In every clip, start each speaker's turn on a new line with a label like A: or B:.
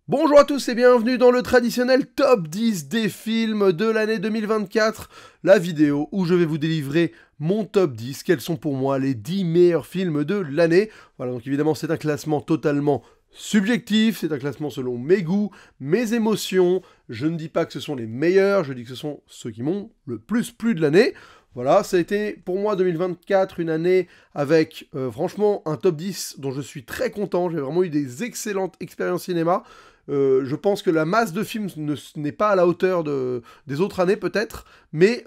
A: Bonjour à tous et bienvenue dans le traditionnel top 10 des films de l'année 2024, la vidéo où je vais vous délivrer mon top 10, quels sont pour moi les 10 meilleurs films de l'année. Voilà, donc évidemment c'est un classement totalement subjectif, c'est un classement selon mes goûts, mes émotions, je ne dis pas que ce sont les meilleurs, je dis que ce sont ceux qui m'ont le plus plu de l'année. Voilà, ça a été pour moi 2024 une année avec franchement un top 10 dont je suis très content, j'ai vraiment eu des excellentes expériences cinéma. Je pense que la masse de films n'est pas à la hauteur des autres années peut-être, mais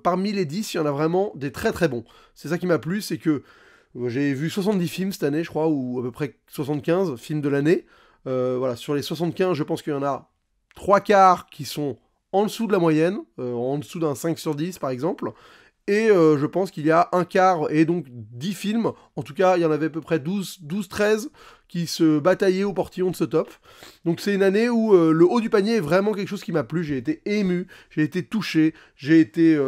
A: parmi les 10, il y en a vraiment des très très bons. C'est ça qui m'a plu, c'est que j'ai vu 70 films cette année, je crois, ou à peu près 75 films de l'année. Voilà, sur les 75, je pense qu'il y en a 3 quarts qui sont en dessous de la moyenne, en dessous d'un 5 sur 10 par exemple. Et je pense qu'il y a un quart, et donc 10 films, en tout cas il y en avait à peu près 12-13 qui se bataillaient au portillon de ce top. Donc c'est une année où le haut du panier est vraiment quelque chose qui m'a plu, j'ai été ému, j'ai été touché, j'ai été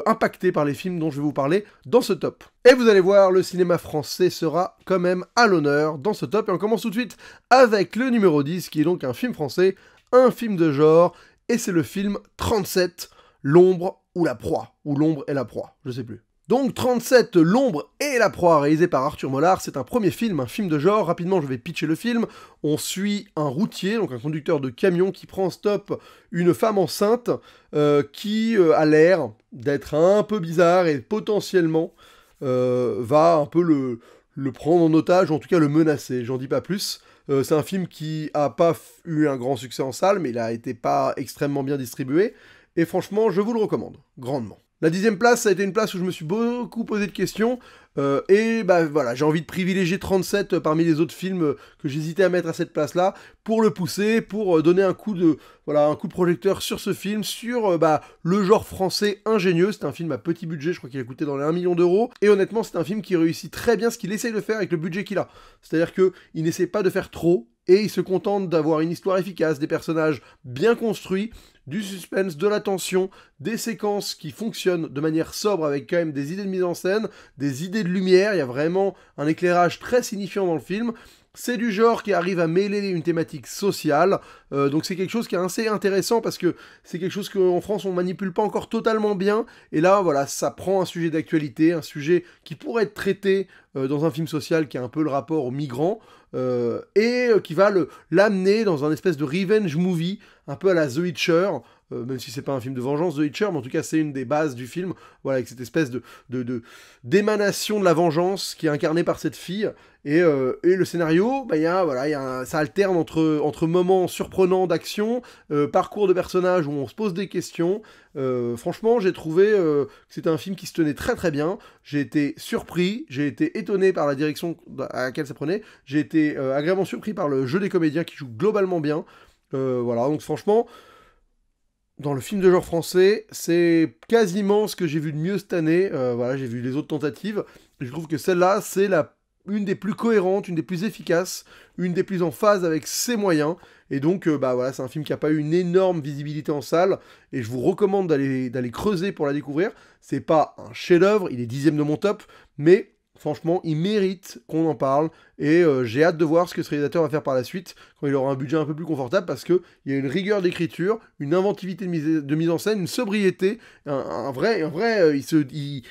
A: impacté par les films dont je vais vous parler dans ce top. Et vous allez voir, le cinéma français sera quand même à l'honneur dans ce top, et on commence tout de suite avec le numéro 10, qui est donc un film français, un film de genre, et c'est le film 37, L'ombre ou la proie, ou l'ombre et la proie, je sais plus. Donc 37, L'ombre et la proie, réalisé par Arthur Mollard, c'est un premier film, un film de genre. Rapidement, je vais pitcher le film. On suit un routier, donc un conducteur de camion qui prend en stop une femme enceinte qui a l'air d'être un peu bizarre et potentiellement va un peu le prendre en otage, ou en tout cas le menacer, j'en dis pas plus. C'est un film qui a pas eu un grand succès en salle, mais il a été pas extrêmement bien distribué. Et franchement, je vous le recommande, grandement. La 10e place, ça a été une place où je me suis beaucoup posé de questions. Et bah voilà, j'ai envie de privilégier 37 parmi les autres films que j'hésitais à mettre à cette place-là, pour le pousser, pour donner un coup de projecteur sur ce film, sur le genre français ingénieux. C'est un film à petit budget, je crois qu'il a coûté dans les 1 million d'euros. Et honnêtement, c'est un film qui réussit très bien ce qu'il essaye de faire avec le budget qu'il a. C'est-à-dire qu'il n'essaie pas de faire trop, et il se contente d'avoir une histoire efficace, des personnages bien construits, du suspense, de la tension, des séquences qui fonctionnent de manière sobre avec quand même des idées de mise en scène, des idées de lumière, il y a vraiment un éclairage très signifiant dans le film. C'est du genre qui arrive à mêler une thématique sociale, donc c'est quelque chose qui est assez intéressant parce que c'est quelque chose qu'en France on manipule pas encore totalement bien, et là voilà, ça prend un sujet d'actualité, un sujet qui pourrait être traité dans un film social qui a un peu le rapport aux migrants, et qui va l'amener dans un espèce de revenge movie, un peu à la The Witcher, même si c'est pas un film de vengeance, The Witcher, mais en tout cas c'est une des bases du film, voilà, avec cette espèce d'émanation de la vengeance qui est incarnée par cette fille. Et le scénario, ça alterne entre moments surprenants d'action, parcours de personnages où on se pose des questions. Franchement, j'ai trouvé que c'était un film qui se tenait très très bien. J'ai été surpris, j'ai été étonné par la direction à laquelle ça prenait. J'ai été agréablement surpris par le jeu des comédiens qui jouent globalement bien. Voilà, donc franchement, dans le film de genre français, c'est quasiment ce que j'ai vu de mieux cette année. Voilà, j'ai vu les autres tentatives. Et je trouve que celle-là, c'est une des plus cohérentes, une des plus efficaces, une des plus en phase avec ses moyens. Et donc, voilà, c'est un film qui n'a pas eu une énorme visibilité en salle. Et je vous recommande d'aller creuser pour la découvrir. C'est pas un chef-d'œuvre, il est 10e de mon top, mais franchement, il mérite qu'on en parle, et j'ai hâte de voir ce que ce réalisateur va faire par la suite, quand il aura un budget un peu plus confortable, parce qu'il y a une rigueur d'écriture, une inventivité de mise en scène, une sobriété, il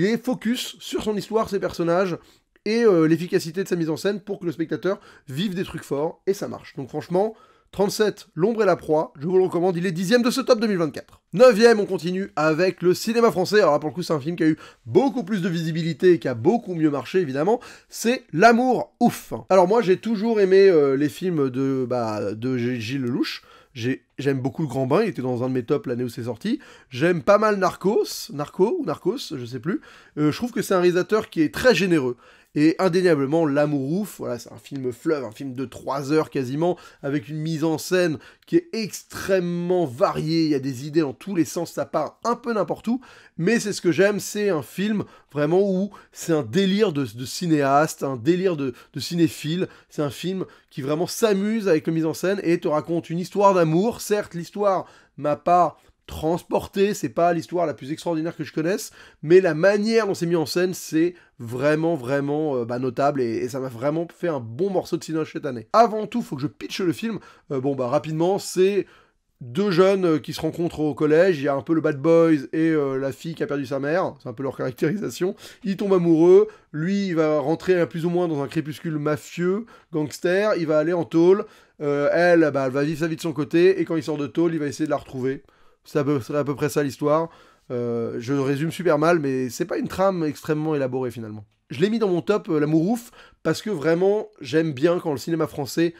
A: est focus sur son histoire, ses personnages, et l'efficacité de sa mise en scène pour que le spectateur vive des trucs forts, et ça marche. Donc franchement, 37, L'ombre et la proie, je vous le recommande, il est 10e de ce top 2024. 9e, on continue avec le cinéma français. Alors là, pour le coup, c'est un film qui a eu beaucoup plus de visibilité et qui a beaucoup mieux marché, évidemment. C'est L'amour ouf. Alors moi, j'ai toujours aimé les films de Gilles Lelouch. J'aime beaucoup Le Grand Bain, il était dans un de mes tops l'année où c'est sorti. J'aime pas mal Narcos, je sais plus. Je trouve que c'est un réalisateur qui est très généreux. Et indéniablement, L'Amour ouf, voilà, c'est un film fleuve, un film de 3 heures quasiment, avec une mise en scène qui est extrêmement variée, il y a des idées dans tous les sens, ça part un peu n'importe où, mais c'est ce que j'aime, c'est un film vraiment où c'est un délire de cinéaste, un délire de cinéphile, c'est un film qui vraiment s'amuse avec la mise en scène et te raconte une histoire d'amour. Certes, l'histoire m'a pas transporté, c'est pas l'histoire la plus extraordinaire que je connaisse, mais la manière dont c'est mis en scène, c'est vraiment, vraiment notable, et ça m'a vraiment fait un bon morceau de cinoche cette année. Avant tout, faut que je pitche le film. Rapidement, c'est deux jeunes qui se rencontrent au collège, il y a un peu le bad boys et la fille qui a perdu sa mère, c'est un peu leur caractérisation. Ils tombent amoureux, lui il va rentrer plus ou moins dans un crépuscule mafieux, gangster, il va aller en tôle, elle va vivre sa vie de son côté, et quand il sort de tôle, il va essayer de la retrouver. C'est à peu près ça l'histoire. Je résume super mal, mais c'est pas une trame extrêmement élaborée finalement. Je l'ai mis dans mon top, L'amour ouf, parce que vraiment, j'aime bien quand le cinéma français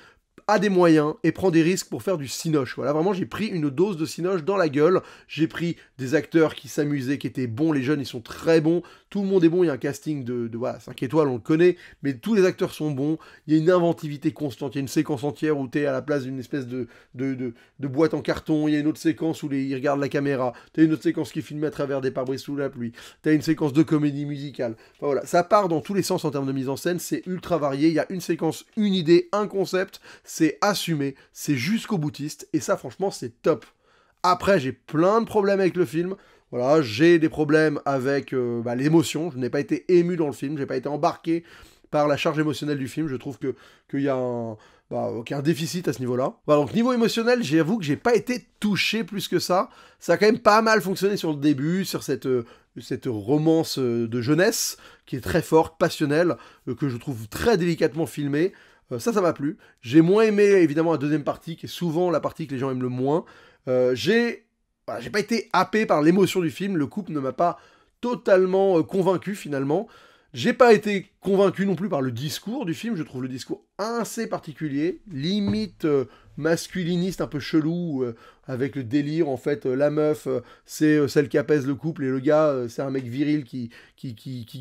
A: a des moyens et prend des risques pour faire du cinoche. Voilà, vraiment, j'ai pris une dose de cinoche dans la gueule. J'ai pris des acteurs qui s'amusaient, qui étaient bons. Les jeunes, ils sont très bons. Tout le monde est bon. Il y a un casting de 5 étoiles, on le connaît. Mais tous les acteurs sont bons. Il y a une inventivité constante. Il y a une séquence entière où tu es à la place d'une espèce de boîte en carton. Il y a une autre séquence où ils regardent la caméra. Tu as une autre séquence qui est filmée à travers des pare-brises sous la pluie. Tu as une séquence de comédie musicale. Enfin, voilà, ça part dans tous les sens en termes de mise en scène. C'est ultra varié. Il y a une séquence, une idée, un concept. C'est assumé, c'est jusqu'au boutiste, et ça franchement c'est top. Après j'ai plein de problèmes avec le film, voilà, j'ai des problèmes avec l'émotion, je n'ai pas été ému dans le film, j'ai pas été embarqué par la charge émotionnelle du film, je trouve qu'il y a qu'il y a un déficit à ce niveau-là. Voilà, donc niveau émotionnel, j'avoue que j'ai pas été touché plus que ça, ça a quand même pas mal fonctionné sur le début, sur cette romance de jeunesse, qui est très forte, passionnelle, que je trouve très délicatement filmée. Ça m'a plu. J'ai moins aimé, évidemment, la deuxième partie, qui est souvent la partie que les gens aiment le moins. J'ai pas été happé par l'émotion du film. Le couple ne m'a pas totalement convaincu, finalement. J'ai pas été convaincu non plus par le discours du film. Je trouve le discours assez particulier, limite masculiniste, un peu chelou, avec le délire, en fait, la meuf, c'est celle qui apaise le couple, et le gars, c'est un mec viril qui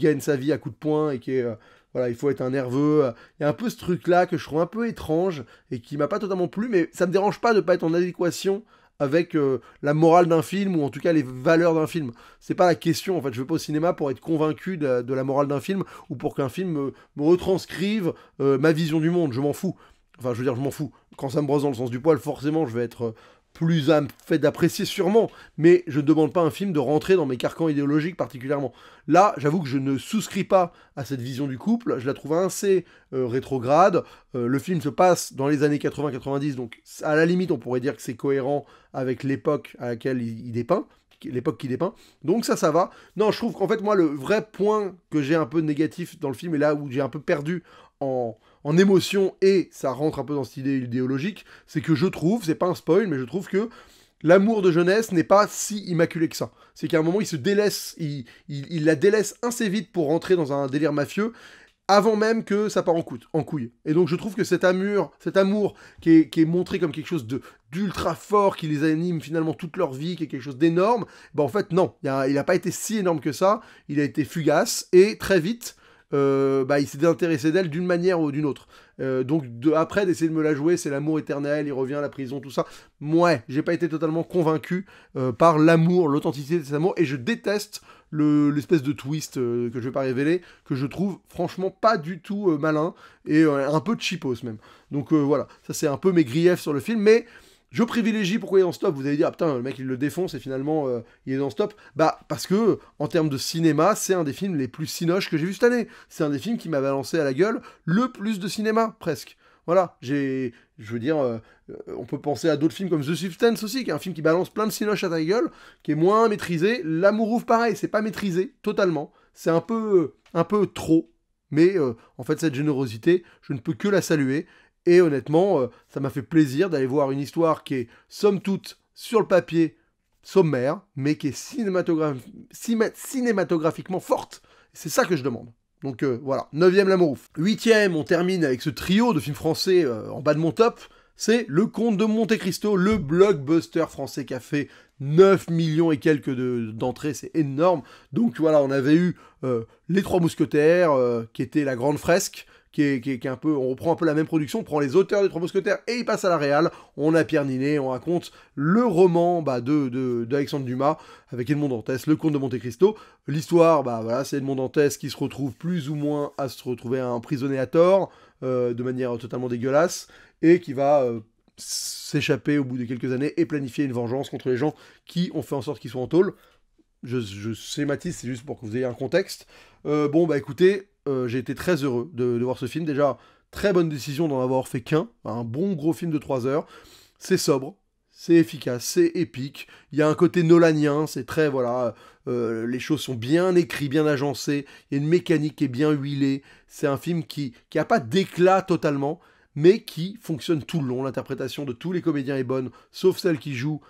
A: gagne sa vie à coups de poing, et qui est... voilà, il faut être un nerveux. Il y a un peu ce truc-là que je trouve un peu étrange et qui m'a pas totalement plu, mais ça me dérange pas de pas être en adéquation avec la morale d'un film, ou en tout cas les valeurs d'un film. C'est pas la question, en fait. Je veux pas au cinéma pour être convaincu de la morale d'un film, ou pour qu'un film me retranscrive ma vision du monde. Je m'en fous. Enfin, je veux dire, je m'en fous. Quand ça me brosse dans le sens du poil, forcément, je vais être plus fait d'apprécier sûrement, mais je ne demande pas à un film de rentrer dans mes carcans idéologiques particulièrement. Là, j'avoue que je ne souscris pas à cette vision du couple, je la trouve assez rétrograde. Le film se passe dans les années 80-90, donc à la limite on pourrait dire que c'est cohérent avec l'époque à laquelle il dépeint, l'époque qu'il dépeint, donc ça va. Non, je trouve qu'en fait, moi, le vrai point que j'ai un peu négatif dans le film, et là où j'ai un peu perdu en émotion, et ça rentre un peu dans cette idée idéologique, c'est que je trouve, c'est pas un spoil, mais je trouve que l'amour de jeunesse n'est pas si immaculé que ça. C'est qu'à un moment, il se délaisse, il la délaisse assez vite pour rentrer dans un délire mafieux, avant même que ça part en couille. Et donc je trouve que cet amour qui est montré comme quelque chose d'ultra fort, qui les anime finalement toute leur vie, qui est quelque chose d'énorme, en fait non, il n'a pas été si énorme que ça, il a été fugace, et très vite, il s'est désintéressé d'elle d'une manière ou d'une autre. Donc après d'essayer de me la jouer, c'est l'amour éternel, il revient à la prison, tout ça. Ouais, j'ai pas été totalement convaincu par l'amour, l'authenticité de cet amour, et je déteste l'espèce de twist que je vais pas révéler, que je trouve franchement pas du tout malin, et un peu cheapos même. Donc voilà, ça c'est un peu mes griefs sur le film, mais je privilégie pourquoi il est dans ce top. Vous allez dire, ah putain, le mec il le défonce et finalement il est dans ce top. Parce que, en termes de cinéma, c'est un des films les plus cinoches que j'ai vu cette année. C'est un des films qui m'a balancé à la gueule le plus de cinéma, presque. Voilà, je veux dire, on peut penser à d'autres films comme The Substance aussi, qui est un film qui balance plein de cinoches à ta gueule, qui est moins maîtrisé. L'amour ouf, pareil, c'est pas maîtrisé, totalement. C'est un peu trop. Mais en fait, cette générosité, je ne peux que la saluer. Et honnêtement, ça m'a fait plaisir d'aller voir une histoire qui est, somme toute, sur le papier, sommaire, mais qui est cinématographiquement forte. C'est ça que je demande. Donc voilà, 9ème L'amour ouf. 8ème, on termine avec ce trio de films français en bas de mon top. C'est Le Comte de Monte Cristo, le blockbuster français qui a fait 9 millions et quelques d'entrées, c'est énorme. Donc voilà, on avait eu Les Trois Mousquetaires, qui était la grande fresque, qui est un peu, on reprend un peu la même production, on prend les auteurs des Trois Mousquetaires et il passe à la réal. On a Pierre Ninet, on raconte le roman d'Alexandre Dumas avec Edmond Dantès, Le Comte de Monte Cristo. L'histoire, voilà, c'est Edmond Dantès qui se retrouve plus ou moins à se retrouver emprisonné à tort, de manière totalement dégueulasse, et qui va s'échapper au bout de quelques années et planifier une vengeance contre les gens qui ont fait en sorte qu'ils soient en tôle. Je schématise, c'est juste pour que vous ayez un contexte. Bon, bah écoutez, j'ai été très heureux de voir ce film. Déjà, très bonne décision d'en avoir fait qu'un. Un bon gros film de 3 heures. C'est sobre, c'est efficace, c'est épique. Il y a un côté nolanien, c'est très, voilà, les choses sont bien écrites, bien agencées. Il y a une mécanique qui est bien huilée. C'est un film qui a pas d'éclat totalement, mais qui fonctionne tout le long. L'interprétation de tous les comédiens est bonne, sauf celle qui joue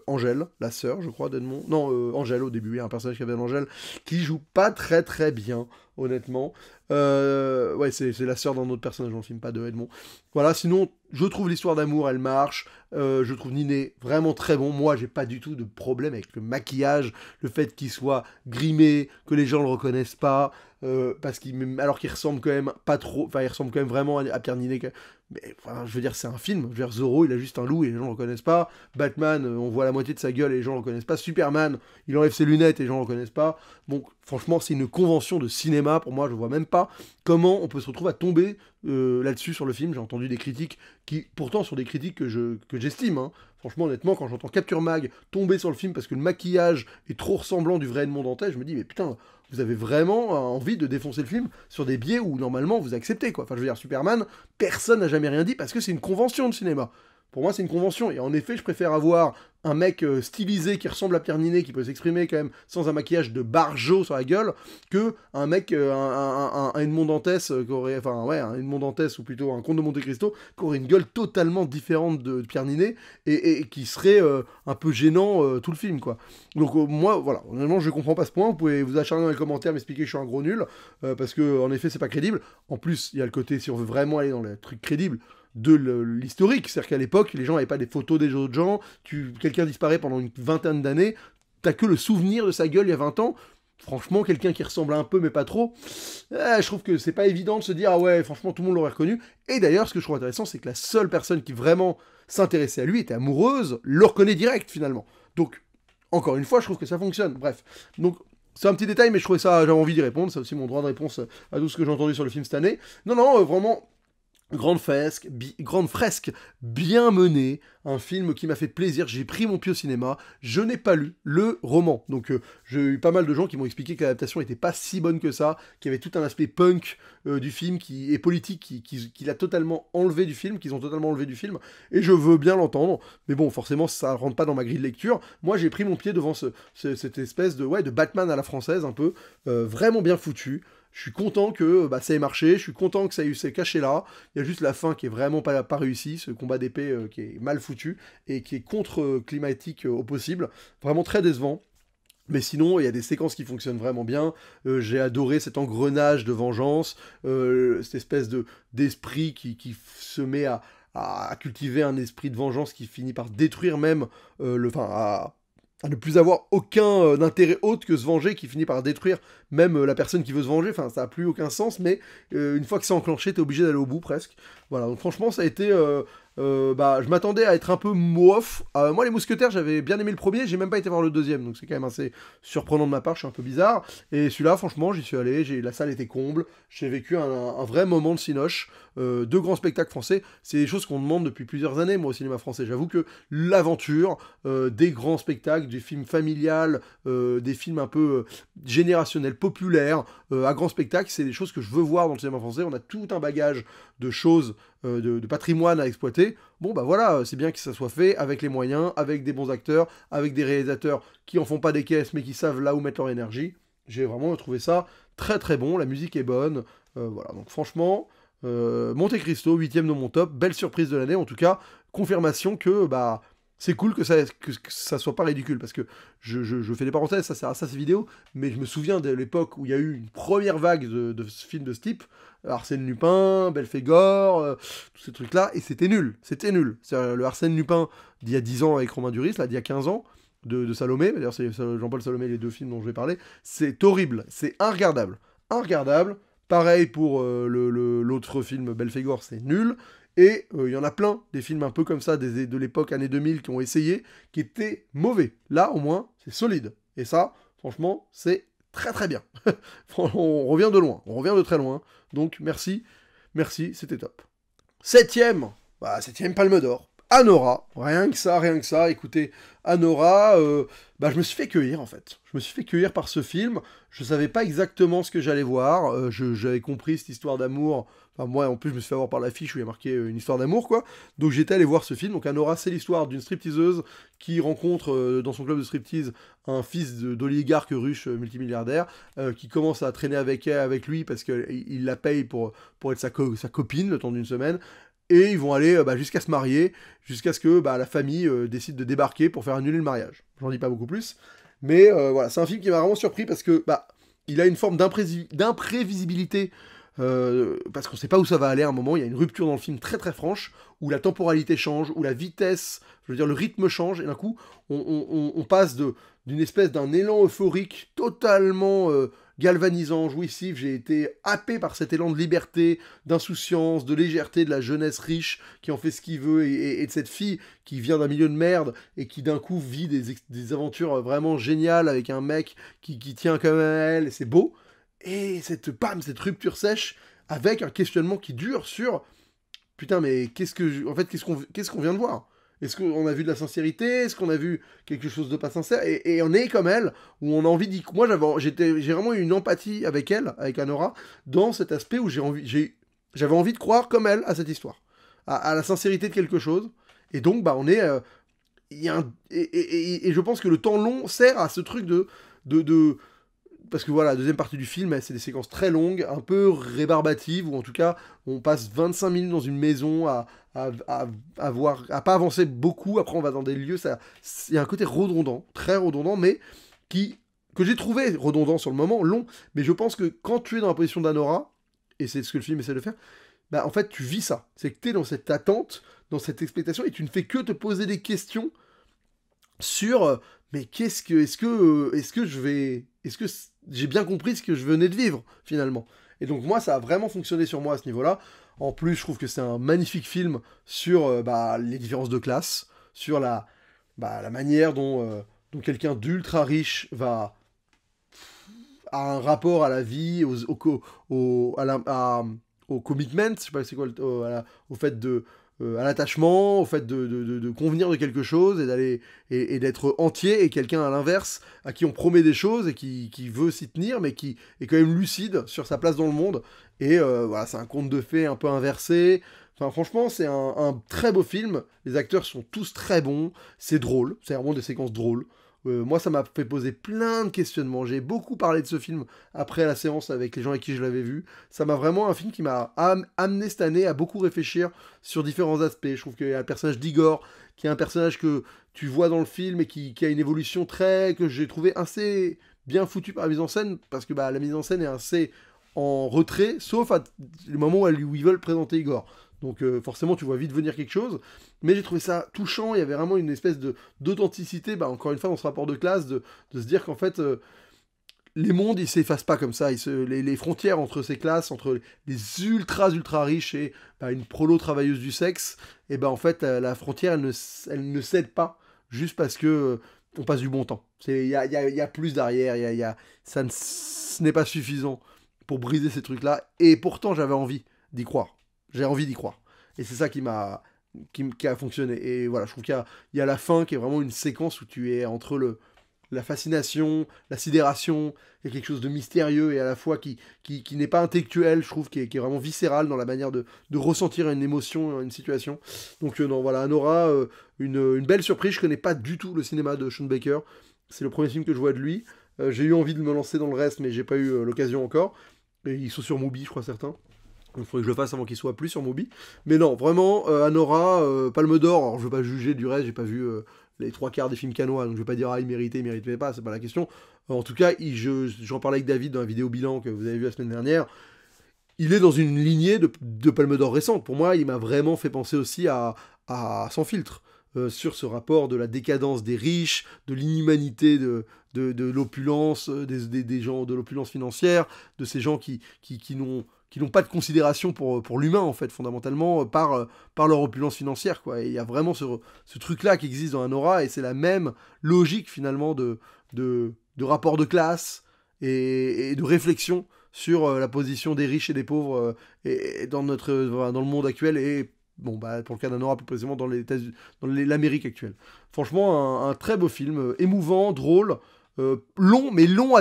A: Angèle, la sœur, je crois, d'Edmond. Non, Angèle, au début, il y a un personnage qui s'appelle Angèle, qui joue pas très très bien, honnêtement. Ouais, c'est la sœur d'un autre personnage dans le film, pas de Edmond. Voilà, sinon, je trouve l'histoire d'amour, elle marche. Je trouve Ninet vraiment très bon. Moi, j'ai pas du tout de problème avec le maquillage, le fait qu'il soit grimé, que les gens le reconnaissent pas. Parce alors qu'il ressemble quand même pas trop, enfin il ressemble quand même vraiment à Pierre Ninet. Mais enfin, je veux dire, c'est un film. Je veux dire, Zorro, il a juste un loup et les gens le reconnaissent pas. Batman, on voit la moitié de sa gueule et les gens le reconnaissent pas. Superman, il enlève ses lunettes et les gens le reconnaissent pas. Donc franchement, c'est une convention de cinéma. Pour moi, je vois même pas comment on peut se retrouver à tomber là-dessus sur le film. J'ai entendu des critiques qui, pourtant, sont des critiques que j'estime. Hein. Franchement, honnêtement, quand j'entends Capture Mag tomber sur le film parce que le maquillage est trop ressemblant du vrai Edmond Dantès, je me dis, mais putain, vous avez vraiment envie de défoncer le film sur des biais où normalement vous acceptez, quoi. Enfin, je veux dire, Superman, personne n'a jamais rien dit parce que c'est une convention de cinéma. Pour moi, c'est une convention. Et en effet, je préfère avoir un mec stylisé qui ressemble à Pierre Ninet, qui peut s'exprimer quand même sans un maquillage de barjo sur la gueule, que un mec, un Edmond Dantès, enfin ouais, un Edmond Dantès, ou plutôt un Comte de Monte Cristo, qui aurait une gueule totalement différente de Pierre Ninet, et qui serait un peu gênant tout le film, quoi. Donc moi, voilà, honnêtement, je comprends pas ce point. Vous pouvez vous acharner dans les commentaires, m'expliquer que je suis un gros nul, parce que en effet, c'est pas crédible. En plus, il y a le côté, si on veut vraiment aller dans les trucs crédibles, de l'historique, c'est-à-dire qu'à l'époque, les gens n'avaient pas des photos des autres gens, quelqu'un disparaît pendant une vingtaine d'années, t'as que le souvenir de sa gueule il y a 20 ans, franchement, quelqu'un qui ressemble un peu mais pas trop, je trouve que c'est pas évident de se dire, ah ouais, franchement, tout le monde l'aurait reconnu, et d'ailleurs, ce que je trouve intéressant, c'est que la seule personne qui vraiment s'intéressait à lui, était amoureuse, le reconnaît direct, finalement. Donc, encore une fois, je trouve que ça fonctionne, bref. Donc, c'est un petit détail, mais je trouvais ça, j'avais envie d'y répondre, c'est aussi mon droit de réponse à tout ce que j'ai entendu sur le film cette année. Non, vraiment... Grande fresque, bien menée, un film qui m'a fait plaisir, j'ai pris mon pied au cinéma, je n'ai pas lu le roman, donc j'ai eu pas mal de gens qui m'ont expliqué que l'adaptation n'était pas si bonne que ça, qu'il y avait tout un aspect punk du film et politique qui l'a totalement enlevé du film, qu'ils ont totalement enlevé du film, et je veux bien l'entendre, mais bon, forcément ça rentre pas dans ma grille de lecture. Moi j'ai pris mon pied devant cette espèce de Batman à la française, un peu, vraiment bien foutu. Je suis content que ça ait marché, je suis content que ça ait eu ces cachets-là. Il y a juste la fin qui est vraiment pas réussie, ce combat d'épée qui est mal foutu et qui est contre-climatique au possible. Vraiment très décevant. Mais sinon, il y a des séquences qui fonctionnent vraiment bien. J'ai adoré cet engrenage de vengeance, cette espèce d'esprit qui se met à cultiver un esprit de vengeance qui finit par détruire même à ne plus avoir aucun intérêt autre que se venger, qui finit par détruire même la personne qui veut se venger. Enfin, ça n'a plus aucun sens, mais une fois que c'est enclenché, t'es obligé d'aller au bout, presque. Voilà, donc franchement, ça a été... je m'attendais à être un peu mof. Moi, les Mousquetaires, j'avais bien aimé le premier, j'ai même pas été voir le deuxième, donc c'est quand même assez surprenant de ma part, je suis un peu bizarre. Et celui-là, franchement, j'y suis allé, la salle était comble, j'ai vécu un vrai moment de cinoche. Deux grands spectacles français, c'est des choses qu'on demande depuis plusieurs années, moi, au cinéma français. J'avoue que l'aventure, des grands spectacles, des films familiales, des films un peu générationnels, populaires, à grand spectacle, c'est des choses que je veux voir dans le cinéma français. On a tout un bagage de choses, de patrimoine à exploiter. Bon, bah voilà, c'est bien que ça soit fait avec les moyens, avec des bons acteurs, avec des réalisateurs qui en font pas des caisses, mais qui savent là où mettre leur énergie. J'ai vraiment trouvé ça très très bon, la musique est bonne. Voilà, donc franchement... Monte Cristo, 8ème dans mon top, belle surprise de l'année, en tout cas, confirmation que c'est cool que ça soit pas ridicule, parce que je fais des parenthèses, ça sert à ça ces vidéos, mais je me souviens de l'époque où il y a eu une première vague de films de ce type, Arsène Lupin, Belphégor, tous ces trucs-là, et c'était nul. C'est le Arsène Lupin d'il y a 10 ans avec Romain Duris, là, d'il y a 15 ans, de Salomé, d'ailleurs c'est Jean-Paul Salomé, les deux films dont je vais parler, c'est horrible, c'est regardable. Pareil pour l'autre film Belphégor, c'est nul. Et il y en a plein, des films un peu comme ça, de l'époque années 2000, qui ont essayé, qui étaient mauvais. Là, au moins, c'est solide. Et ça, franchement, c'est très très bien. On revient de loin, on revient de très loin. Donc, merci, c'était top. 7ème, bah, 7e Palme d'Or. Anora, rien que ça, écoutez, Anora, bah, je me suis fait cueillir en fait. Je me suis fait cueillir par ce film, je savais pas exactement ce que j'allais voir, j'avais compris cette histoire d'amour, enfin moi en plus je me suis fait avoir par l'affiche où il y a marqué une histoire d'amour quoi, donc j'étais allé voir ce film, donc Anora c'est l'histoire d'une stripteaseuse qui rencontre dans son club de striptease un fils d'oligarque russe multimilliardaire, qui commence à traîner avec lui parce qu'il la paye pour être sa copine le temps d'une semaine, et ils vont aller jusqu'à se marier, jusqu'à ce que la famille décide de débarquer pour faire annuler le mariage. J'en dis pas beaucoup plus. Mais voilà, c'est un film qui m'a vraiment surpris parce que il a une forme d'imprévisibilité, parce qu'on sait pas où ça va aller à un moment. Il y a une rupture dans le film très très franche, où la temporalité change, où la vitesse, je veux dire le rythme change, et d'un coup on passe d'une espèce d'un élan euphorique totalement galvanisant, jouissif. J'ai été happé par cet élan de liberté, d'insouciance, de légèreté de la jeunesse riche qui en fait ce qu'il veut, et de cette fille qui vient d'un milieu de merde et qui d'un coup vit des aventures vraiment géniales avec un mec qui tient quand même à elle, et c'est beau. Et cette rupture sèche avec un questionnement qui dure sur putain, mais qu'est-ce qu'on vient de voir? Est-ce qu'on a vu de la sincérité? Est-ce qu'on a vu quelque chose de pas sincère? Et on est comme elle, où on a envie d'y... Moi, j'ai vraiment eu une empathie avec elle, avec Anora, dans cet aspect où j'avais envie de croire comme elle à cette histoire, à la sincérité de quelque chose. Et donc, on est... et je pense que le temps long sert à ce truc de parce que voilà, la deuxième partie du film, c'est des séquences très longues, un peu rébarbatives, ou en tout cas, on passe 25 minutes dans une maison à pas avancer beaucoup, après on va dans des lieux, il y a un côté redondant, très redondant, mais que j'ai trouvé redondant sur le moment, long, mais je pense que quand tu es dans la position d'Anora, et c'est ce que le film essaie de faire, en fait, tu vis ça. C'est que tu es dans cette attente, dans cette expectation, et tu ne fais que te poser des questions sur mais est-ce que j'ai bien compris ce que je venais de vivre finalement. Et donc moi ça a vraiment fonctionné sur moi à ce niveau-là. En plus je trouve que c'est un magnifique film sur les différences de classe, sur la manière dont quelqu'un d'ultra riche a un rapport à la vie, au commitment, je sais pas c'est quoi, au fait à l'attachement, au fait de convenir de quelque chose et d'aller et d'être entier, et quelqu'un à l'inverse à qui on promet des choses et qui veut s'y tenir, mais qui est quand même lucide sur sa place dans le monde. Et voilà, c'est un conte de fées un peu inversé. Enfin, franchement, c'est un très beau film. Les acteurs sont tous très bons. C'est drôle. C'est vraiment des séquences drôles. Moi, ça m'a fait poser plein de questionnements. J'ai beaucoup parlé de ce film après la séance avec les gens avec qui je l'avais vu. Ça m'a vraiment un film qui m'a amené cette année à beaucoup réfléchir sur différents aspects. Je trouve qu'il y a le personnage d'Igor, qui est un personnage que tu vois dans le film et qui a une évolution que j'ai trouvé assez bien foutue par la mise en scène, parce que la mise en scène est assez en retrait, sauf à le moment où ils veulent présenter Igor. Donc forcément, tu vois vite venir quelque chose. Mais j'ai trouvé ça touchant. Il y avait vraiment une espèce d'authenticité, encore une fois, dans ce rapport de classe, de se dire qu'en fait, les mondes, ils s'effacent pas comme ça. Les frontières entre ces classes, entre les ultra riches et une prolo travailleuse du sexe, et en fait, la frontière, elle ne cède pas juste parce que on passe du bon temps. Il y a plus derrière. Ce n'est pas suffisant pour briser ces trucs-là. Et pourtant, j'avais envie d'y croire. J'ai envie d'y croire. Et c'est ça qui a fonctionné. Et voilà, je trouve qu'il y a la fin qui est vraiment une séquence où tu es entre la fascination, la sidération, il y a quelque chose de mystérieux et à la fois qui n'est pas intellectuel, je trouve, qui est vraiment viscéral dans la manière de ressentir une émotion, une situation. Donc non, voilà, Anora, une belle surprise. Je connais pas du tout le cinéma de Sean Baker. C'est le premier film que je vois de lui. J'ai eu envie de me lancer dans le reste, mais j'ai pas eu l'occasion encore. Et ils sont sur Mubi, je crois, certains. Il faudrait que je le fasse avant qu'il soit plus sur Mubi. Mais non, vraiment, Anora, Palme d'Or, alors je veux pas juger du reste, j'ai pas vu les 3/4 des films canois, donc je vais pas dire il méritait pas, c'est pas la question. En tout cas, j'en parlais avec David dans la vidéo bilan que vous avez vu la semaine dernière. Il est dans une lignée de Palme d'Or récente. Pour moi, il m'a vraiment fait penser aussi à Sans filtre. Sur ce rapport de la décadence des riches, de l'inhumanité de l'opulence, des gens, de l'opulence financière, de ces gens qui n'ont pas de considération pour l'humain, en fait, fondamentalement, par leur opulence financière, quoi. Et il y a vraiment ce truc-là qui existe dans Anora, et c'est la même logique, finalement, de rapport de classe et de réflexion sur la position des riches et des pauvres et dans le monde actuel, et Bon, bah, pour le cas d'Anora, plus précisément dans l'Amérique actuelle. Franchement, un très beau film, émouvant, drôle, long, mais long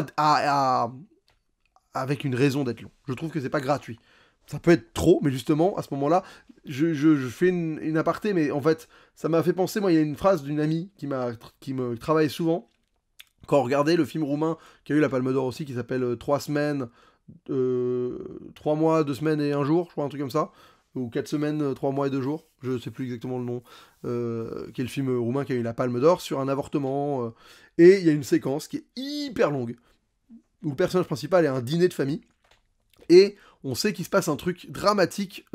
A: avec une raison d'être long. Je trouve que c'est pas gratuit. Ça peut être trop, mais justement, à ce moment-là, je fais une aparté, mais en fait, ça m'a fait penser, moi, il y a une phrase d'une amie qui me travaille souvent, quand on regardait le film roumain, qui a eu la Palme d'Or aussi, qui s'appelle 3 semaines, 3 mois, 2 semaines et un jour, je crois, un truc comme ça, ou 4 semaines, 3 mois et 2 jours, je sais plus exactement le nom, qui est le film roumain qui a eu la Palme d'Or, sur un avortement, et il y a une séquence qui est hyper longue, où le personnage principal est à un dîner de famille, et on sait qu'il se passe un truc dramatique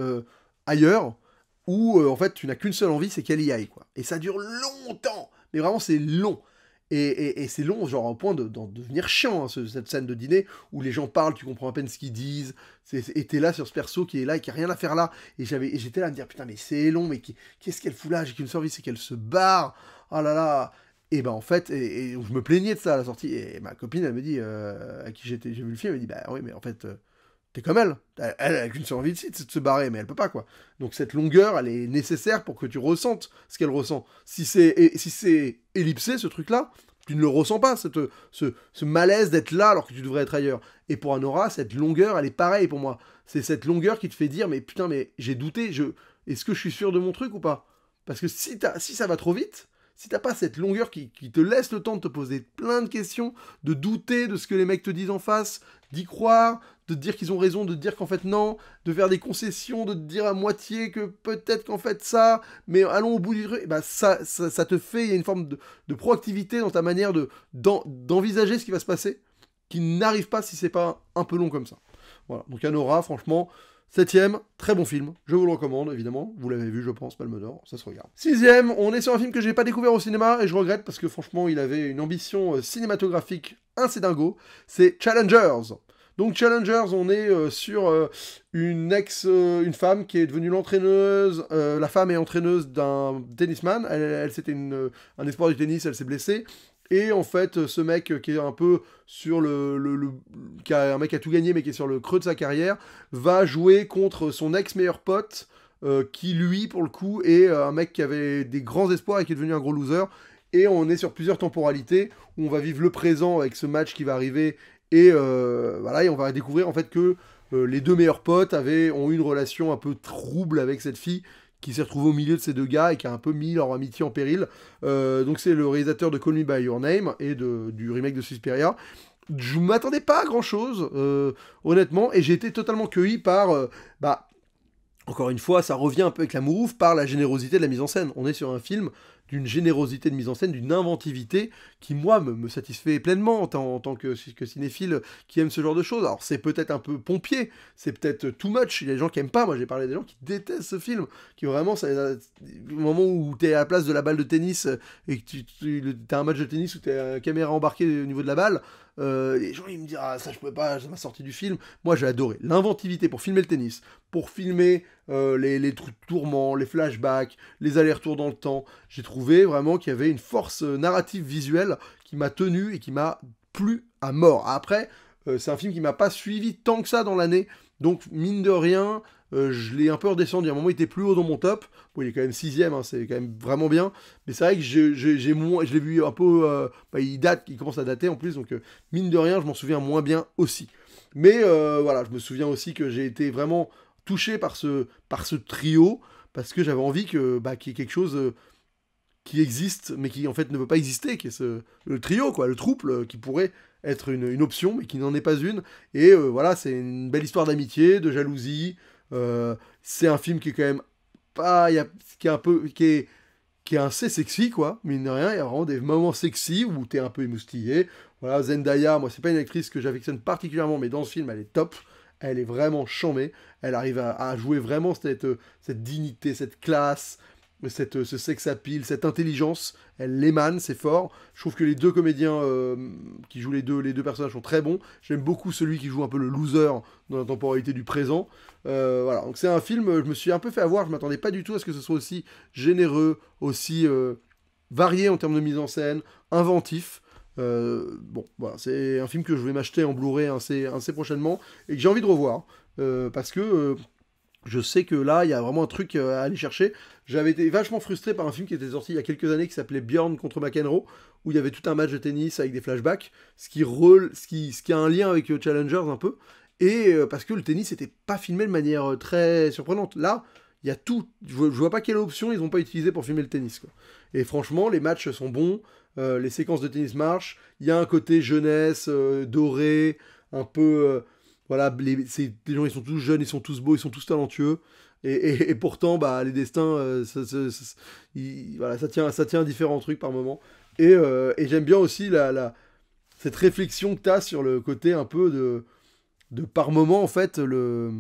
A: ailleurs, où en fait tu n'as qu'une seule envie, c'est qu'elle y aille, quoi. Et ça dure longtemps, mais vraiment c'est long. Et c'est long, genre au point d'en devenir chiant, hein, cette scène de dîner, où les gens parlent, tu comprends à peine ce qu'ils disent, et t'es là sur ce perso qui est là et qui a rien à faire là, et j'étais là à me dire, putain mais c'est long, mais qu'est-ce qu'elle fout là, j'ai qu'une seule envie, c'est qu'elle se barre, oh là là. Et ben en fait, et je me plaignais de ça à la sortie, et ma copine elle me dit, à qui j'ai vu le film, elle me dit, bah oui mais en fait... t'es comme elle. Elle a qu'une seule envie de se barrer, mais elle peut pas, quoi. Donc cette longueur, elle est nécessaire pour que tu ressentes ce qu'elle ressent. Si c'est ellipsé, ce truc-là, tu ne le ressens pas, ce malaise d'être là alors que tu devrais être ailleurs. Et pour Anora, cette longueur, elle est pareille pour moi. C'est cette longueur qui te fait dire, mais putain, mais j'ai douté, est-ce que je suis sûr de mon truc ou pas? Parce que si ça va trop vite, si t'as pas cette longueur qui te laisse le temps de te poser plein de questions, de douter de ce que les mecs te disent en face, d'y croire, de te dire qu'ils ont raison, de te dire qu'en fait non, de faire des concessions, de te dire à moitié que peut-être qu'en fait ça, mais allons au bout du truc, bah ça te fait, il y a une forme de proactivité dans ta manière d'envisager ce qui va se passer, qui n'arrive pas si c'est pas un peu long comme ça. Voilà, donc Anora, franchement, 7ème, très bon film, je vous le recommande évidemment, vous l'avez vu je pense, Palme d'Or, ça se regarde. 6ème, on est sur un film que j'ai pas découvert au cinéma et je regrette parce que franchement il avait une ambition cinématographique assez dingo, c'est Challengers. Donc Challengers, on est sur une femme qui est devenue l'entraîneuse, la femme est entraîneuse d'un tennisman, elle c'était un espoir du tennis, elle s'est blessée, et en fait, ce mec qui est un peu sur un mec qui a tout gagné mais qui est sur le creux de sa carrière, va jouer contre son ex-meilleur pote, qui lui, pour le coup, est un mec qui avait des grands espoirs et qui est devenu un gros loser. Et on est sur plusieurs temporalités, où on va vivre le présent avec ce match qui va arriver, et voilà, et on va découvrir en fait que les deux meilleurs potes ont eu une relation un peu trouble avec cette fille, qui s'est retrouvée au milieu de ces deux gars et qui a un peu mis leur amitié en péril. Donc c'est le réalisateur de Call Me By Your Name et du remake de Suspiria. Je m'attendais pas à grand chose, honnêtement, et j'ai été totalement cueilli par, encore une fois, ça revient un peu avec la mourouf, par la générosité de la mise en scène. On est sur un film d'une générosité de mise en scène, d'une inventivité qui, moi, me satisfait pleinement en tant que cinéphile qui aime ce genre de choses. Alors, c'est peut-être un peu pompier, c'est peut-être too much, il y a des gens qui aiment pas, moi j'ai parlé des gens qui détestent ce film, qui vraiment, au moment où t'es à la place de la balle de tennis et que t'as un match de tennis où t'as une caméra embarquée au niveau de la balle, les gens ils me disent ah ça je pouvais pas, ça m'a sorti du film. Moi j'ai adoré l'inventivité pour filmer le tennis, pour filmer les tourments, les flashbacks, les allers-retours dans le temps. J'ai trouvé vraiment qu'il y avait une force narrative visuelle qui m'a tenu et qui m'a plu à mort. Après, c'est un film qui m'a pas suivi tant que ça dans l'année, donc mine de rien, je l'ai un peu redescendu. À un moment, il était plus haut dans mon top. Bon, il est quand même 6ème, hein, c'est quand même vraiment bien. Mais c'est vrai que je l'ai vu un peu. Il commence à dater en plus, donc mine de rien, je m'en souviens moins bien aussi. Mais voilà, je me souviens aussi que j'ai été vraiment touché par ce trio, parce que j'avais envie qu'il y ait quelque chose qui existe, mais qui en fait ne veut pas exister, qui est le trio, quoi, le trouble, qui pourrait être une option, mais qui n'en est pas une. Et voilà, c'est une belle histoire d'amitié, de jalousie. C'est un film qui est quand même pas, qui est assez sexy, quoi, mine de rien. Il y a vraiment des moments sexy où t'es un peu émoustillé. Voilà, Zendaya, moi c'est pas une actrice que j'affectionne particulièrement, mais dans ce film elle est top. Elle est vraiment charmée. Elle arrive à jouer vraiment cette dignité, cette classe, ce sex appeal, cette intelligence, elle l'émane, c'est fort. Je trouve que les deux comédiens qui jouent les deux personnages sont très bons. J'aime beaucoup celui qui joue un peu le loser dans la temporalité du présent. Voilà, donc c'est un film, je me suis un peu fait avoir, je m'attendais pas du tout à ce que ce soit aussi généreux, aussi varié en termes de mise en scène, inventif. Bon, voilà, c'est un film que je vais m'acheter en Blu-ray assez prochainement et que j'ai envie de revoir parce que Je sais que là, il y a vraiment un truc à aller chercher. J'avais été vachement frustré par un film qui était sorti il y a quelques années qui s'appelait Björn contre McEnroe, où il y avait tout un match de tennis avec des flashbacks, ce qui a un lien avec Challengers un peu, et parce que le tennis n'était pas filmé de manière très surprenante. Là, il y a tout. Je vois pas quelle option ils n'ont pas utilisé pour filmer le tennis, quoi. Et franchement, les matchs sont bons, les séquences de tennis marchent, il y a un côté jeunesse, doré, un peu... voilà, les gens, ils sont tous jeunes, ils sont tous beaux, ils sont tous talentueux. Et pourtant, bah, les destins, voilà, ça tient à différents trucs par moment. Et j'aime bien aussi cette réflexion que tu as sur le côté un peu de par moment, en fait, le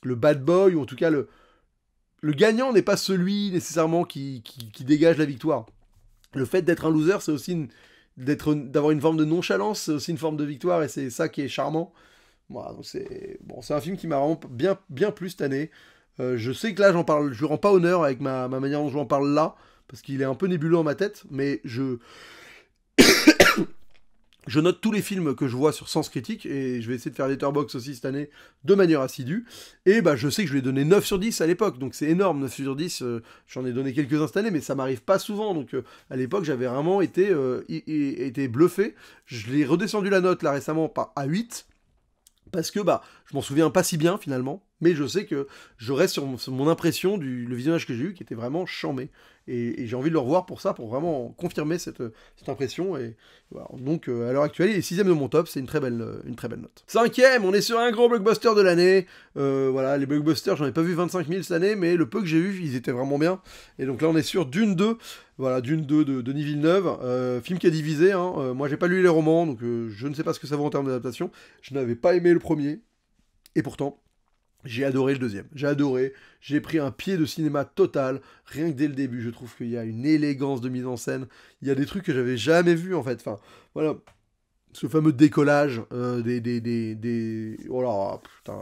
A: bad boy, ou en tout cas, le gagnant n'est pas celui nécessairement qui dégage la victoire. Le fait d'être un loser, c'est aussi d'avoir une forme de nonchalance, c'est aussi une forme de victoire, et c'est ça qui est charmant. Voilà, donc c'est un film qui m'a vraiment bien plu cette année. Je sais que là, je lui rends pas honneur avec ma manière dont je en parle là, parce qu'il est un peu nébuleux dans ma tête, mais je note tous les films que je vois sur Sens Critique, et je vais essayer de faire Letterboxd aussi cette année de manière assidue. Et bah, je sais que je lui ai donné 9 sur 10 à l'époque, donc c'est énorme, 9 sur 10, j'en ai donné quelques-uns cette année, mais ça m'arrive pas souvent, donc à l'époque j'avais vraiment été bluffé. Je l'ai redescendu la note là récemment à 8, parce que bah, je m'en souviens pas si bien finalement, mais je sais que je reste sur mon impression le visionnage que j'ai eu, qui était vraiment charmé. Et j'ai envie de le revoir pour ça, pour vraiment confirmer cette impression. Et voilà. Donc à l'heure actuelle, il est 6ème de mon top, c'est une très belle note. 5ème, on est sur un gros blockbuster de l'année. Voilà, les blockbusters, j'en ai pas vu 25 000 cette année, mais le peu que j'ai vu, ils étaient vraiment bien. Et donc là, on est sur Dune 2. Voilà, Dune 2 de Denis Villeneuve, film qui a divisé, hein. Moi j'ai pas lu les romans, donc je ne sais pas ce que ça vaut en termes d'adaptation. Je n'avais pas aimé le premier, et pourtant, j'ai adoré le deuxième. J'ai adoré, j'ai pris un pied de cinéma total, rien que dès le début. Je trouve qu'il y a une élégance de mise en scène, il y a des trucs que j'avais jamais vus en fait. Enfin, voilà. Ce fameux décollage oh là, putain,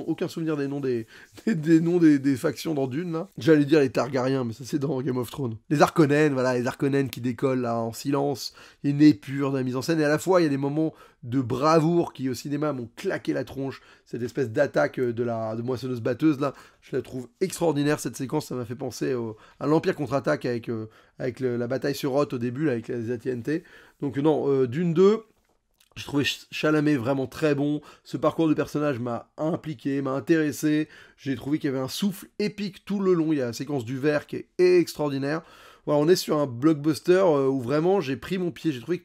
A: aucun souvenir des noms des noms des factions dans Dune, là. J'allais dire les Targaryens, mais ça c'est dans Game of Thrones. Les Harkonnen, voilà, les Harkonnen qui décollent là en silence, il y a une épure de la mise en scène, et à la fois il y a des moments de bravoure qui au cinéma m'ont claqué la tronche, cette espèce d'attaque de moissonneuse-batteuse là, je la trouve extraordinaire cette séquence, ça m'a fait penser à l'Empire contre-attaque avec la bataille sur Hoth au début, là, avec les AT&T. Donc non, Dune 2, j'ai trouvé Chalamet vraiment très bon. Ce parcours de personnage m'a impliqué, m'a intéressé. J'ai trouvé qu'il y avait un souffle épique tout le long. Il y a la séquence du verre qui est extraordinaire. Voilà, on est sur un blockbuster où vraiment j'ai pris mon pied. J'ai trouvé que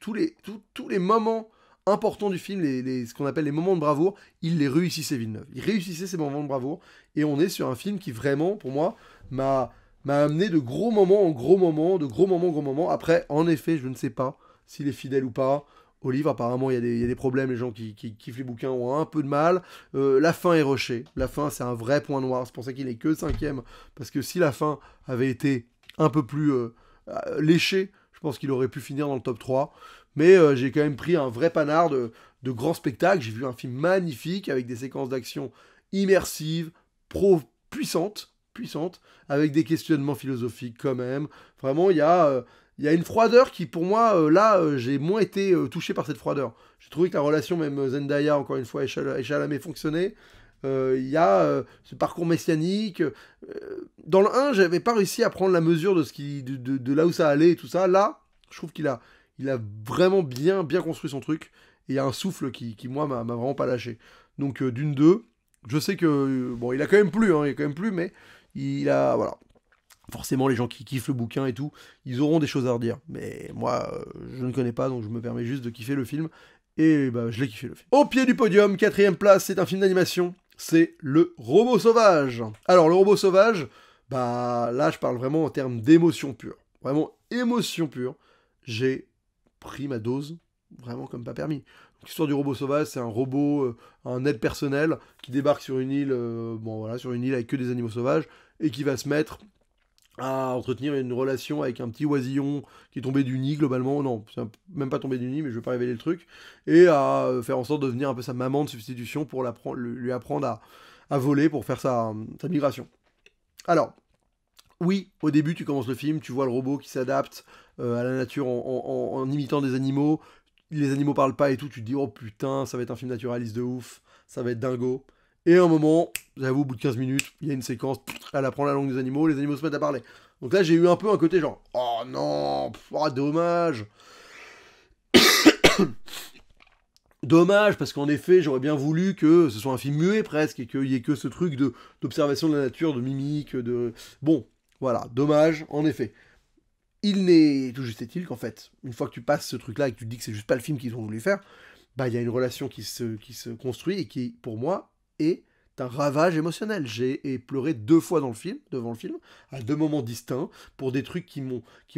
A: tous les moments importants du film, ce qu'on appelle les moments de bravoure, il les réussissait Villeneuve. Il réussissait ces moments de bravoure. Et on est sur un film qui vraiment, pour moi, m'a amené de gros moments en gros moments, de gros moments en gros moments. Après, en effet, je ne sais pas s'il est fidèle ou pas au livre. Apparemment, il y a des problèmes, les gens qui kiffent les bouquins ont un peu de mal. La fin est rushée. La fin, c'est un vrai point noir. C'est pour ça qu'il est que 5ème. Parce que si la fin avait été un peu plus léchée, je pense qu'il aurait pu finir dans le top 3. Mais j'ai quand même pris un vrai panard de grands spectacles. J'ai vu un film magnifique avec des séquences d'action immersives, puissantes, avec des questionnements philosophiques quand même. Vraiment, il y a une froideur qui, pour moi, j'ai moins été touché par cette froideur. J'ai trouvé que la relation, même Zendaya, encore une fois, et Chalamet fonctionnait. Il y a ce parcours messianique. Dans le 1, j'avais pas réussi à prendre la mesure de là où ça allait et tout ça. Là, je trouve qu'il a vraiment bien construit son truc. Et il y a un souffle qui moi, m'a vraiment pas lâché. Donc, Dune 2, je sais que... bon, il a quand même plu, mais voilà. Forcément, les gens qui kiffent le bouquin et tout, ils auront des choses à redire. Mais moi, je ne connais pas, donc je me permets juste de kiffer le film. Et bah, je l'ai kiffé le film. Au pied du podium, 4ème place, c'est un film d'animation. C'est Le Robot Sauvage. Alors, Le Robot Sauvage, bah là, je parle vraiment en termes d'émotion pure. Vraiment, émotion pure. J'ai pris ma dose, vraiment comme pas permis. L'histoire du robot sauvage, c'est un robot, un aide personnel qui débarque sur une île, sur une île avec que des animaux sauvages, et qui va se mettre à entretenir une relation avec un petit oisillon qui est tombé du nid globalement, non, c'est même pas tombé du nid, mais je vais pas révéler le truc, et à faire en sorte de devenir un peu sa maman de substitution pour lui apprendre à voler pour faire sa migration. Alors, oui, au début tu commences le film, tu vois le robot qui s'adapte à la nature en imitant des animaux, les animaux parlent pas et tout, tu te dis oh putain, ça va être un film naturaliste de ouf, ça va être dingo. Et à un moment, j'avoue, au bout de 15 minutes, il y a une séquence, elle apprend la langue des animaux, les animaux se mettent à parler. Donc là, j'ai eu un peu un côté genre, oh non, oh, dommage. Dommage, parce qu'en effet, j'aurais bien voulu que ce soit un film muet presque, et qu'il y ait que ce truc d'observation de la nature, de mimique, de... Bon, voilà, dommage, en effet. Il n'est... Tout juste est-il qu'en fait, une fois que tu passes ce truc-là et que tu te dis que c'est juste pas le film qu'ils ont voulu faire, bah il y a une relation qui se construit et qui, pour moi, est un ravage émotionnel. J'ai pleuré 2 fois devant le film, à 2 moments distincts, pour des trucs qui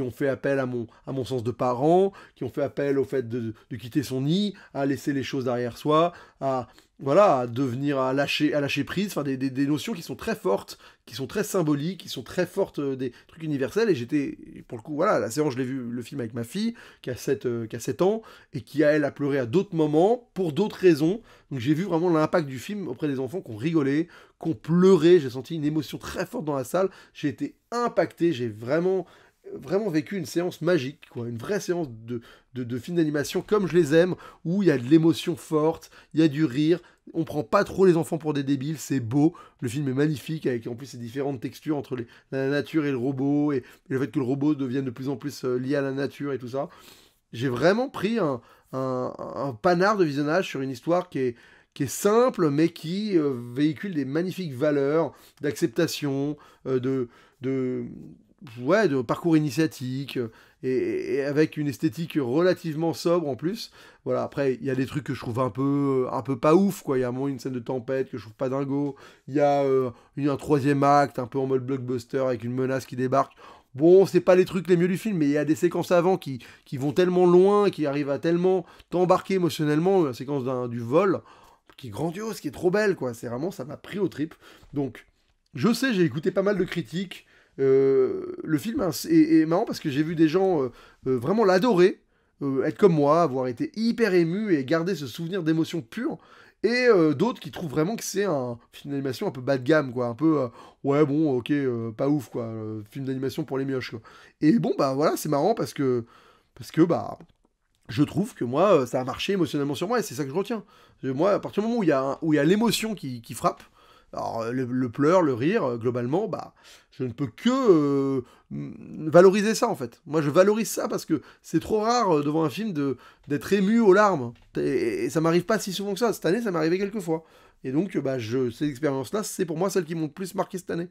A: ont fait appel à mon sens de parent, qui ont fait appel au fait de quitter son nid, à laisser les choses derrière soi, voilà, à lâcher prise, enfin des notions qui sont très fortes, qui sont très symboliques, qui sont très fortes, des trucs universels, et j'étais, pour le coup, voilà, la séance, je l'ai vu, le film avec ma fille, qui a 7 ans, et qui, elle, a pleuré à d'autres moments, pour d'autres raisons, donc j'ai vu vraiment l'impact du film auprès des enfants qui ont rigolé, qui ont pleuré, j'ai senti une émotion très forte dans la salle, j'ai été impacté, j'ai vraiment vécu une séance magique, quoi, une vraie séance de film d'animation comme je les aime, où il y a de l'émotion forte, il y a du rire, on prend pas trop les enfants pour des débiles, c'est beau, le film est magnifique, avec en plus ces différentes textures entre la nature et le robot, et le fait que le robot devienne de plus en plus lié à la nature et tout ça. J'ai vraiment pris un panard de visionnage sur une histoire qui est simple, mais qui véhicule des magnifiques valeurs d'acceptation, de, ouais, de parcours initiatique, et avec une esthétique relativement sobre en plus. Voilà, après, il y a des trucs que je trouve un peu pas ouf, quoi. Il y a un moment une scène de tempête que je trouve pas dingo. Il y a un troisième acte, un peu en mode blockbuster, avec une menace qui débarque. Bon, c'est pas les trucs les mieux du film, mais il y a des séquences avant qui vont tellement loin, qui arrivent à tellement t'embarquer émotionnellement. La séquence du vol, qui est grandiose, qui est trop belle, quoi. C'est vraiment, ça m'a pris aux tripes. Donc, je sais, j'ai écouté pas mal de critiques. Le film est marrant parce que j'ai vu des gens vraiment l'adorer, être comme moi, avoir été hyper ému et garder ce souvenir d'émotion pure. Et d'autres qui trouvent vraiment que c'est un film d'animation un peu bas de gamme, quoi. Un peu, ouais, bon, ok, pas ouf, quoi. Film d'animation pour les mioches, quoi. Et bon, bah voilà, c'est marrant bah, je trouve que moi, ça a marché émotionnellement sur moi et c'est ça que je retiens. Moi, à partir du moment où il y a l'émotion qui frappe, alors le pleur, le rire, globalement, bah, je ne peux que valoriser ça en fait. Moi, je valorise ça parce que c'est trop rare devant un film d'être ému aux larmes. Et ça m'arrive pas si souvent que ça. Cette année, ça m'est arrivé quelques fois. Et donc, bah, ces expériences-là, c'est pour moi celles qui m'ont le plus marqué cette année.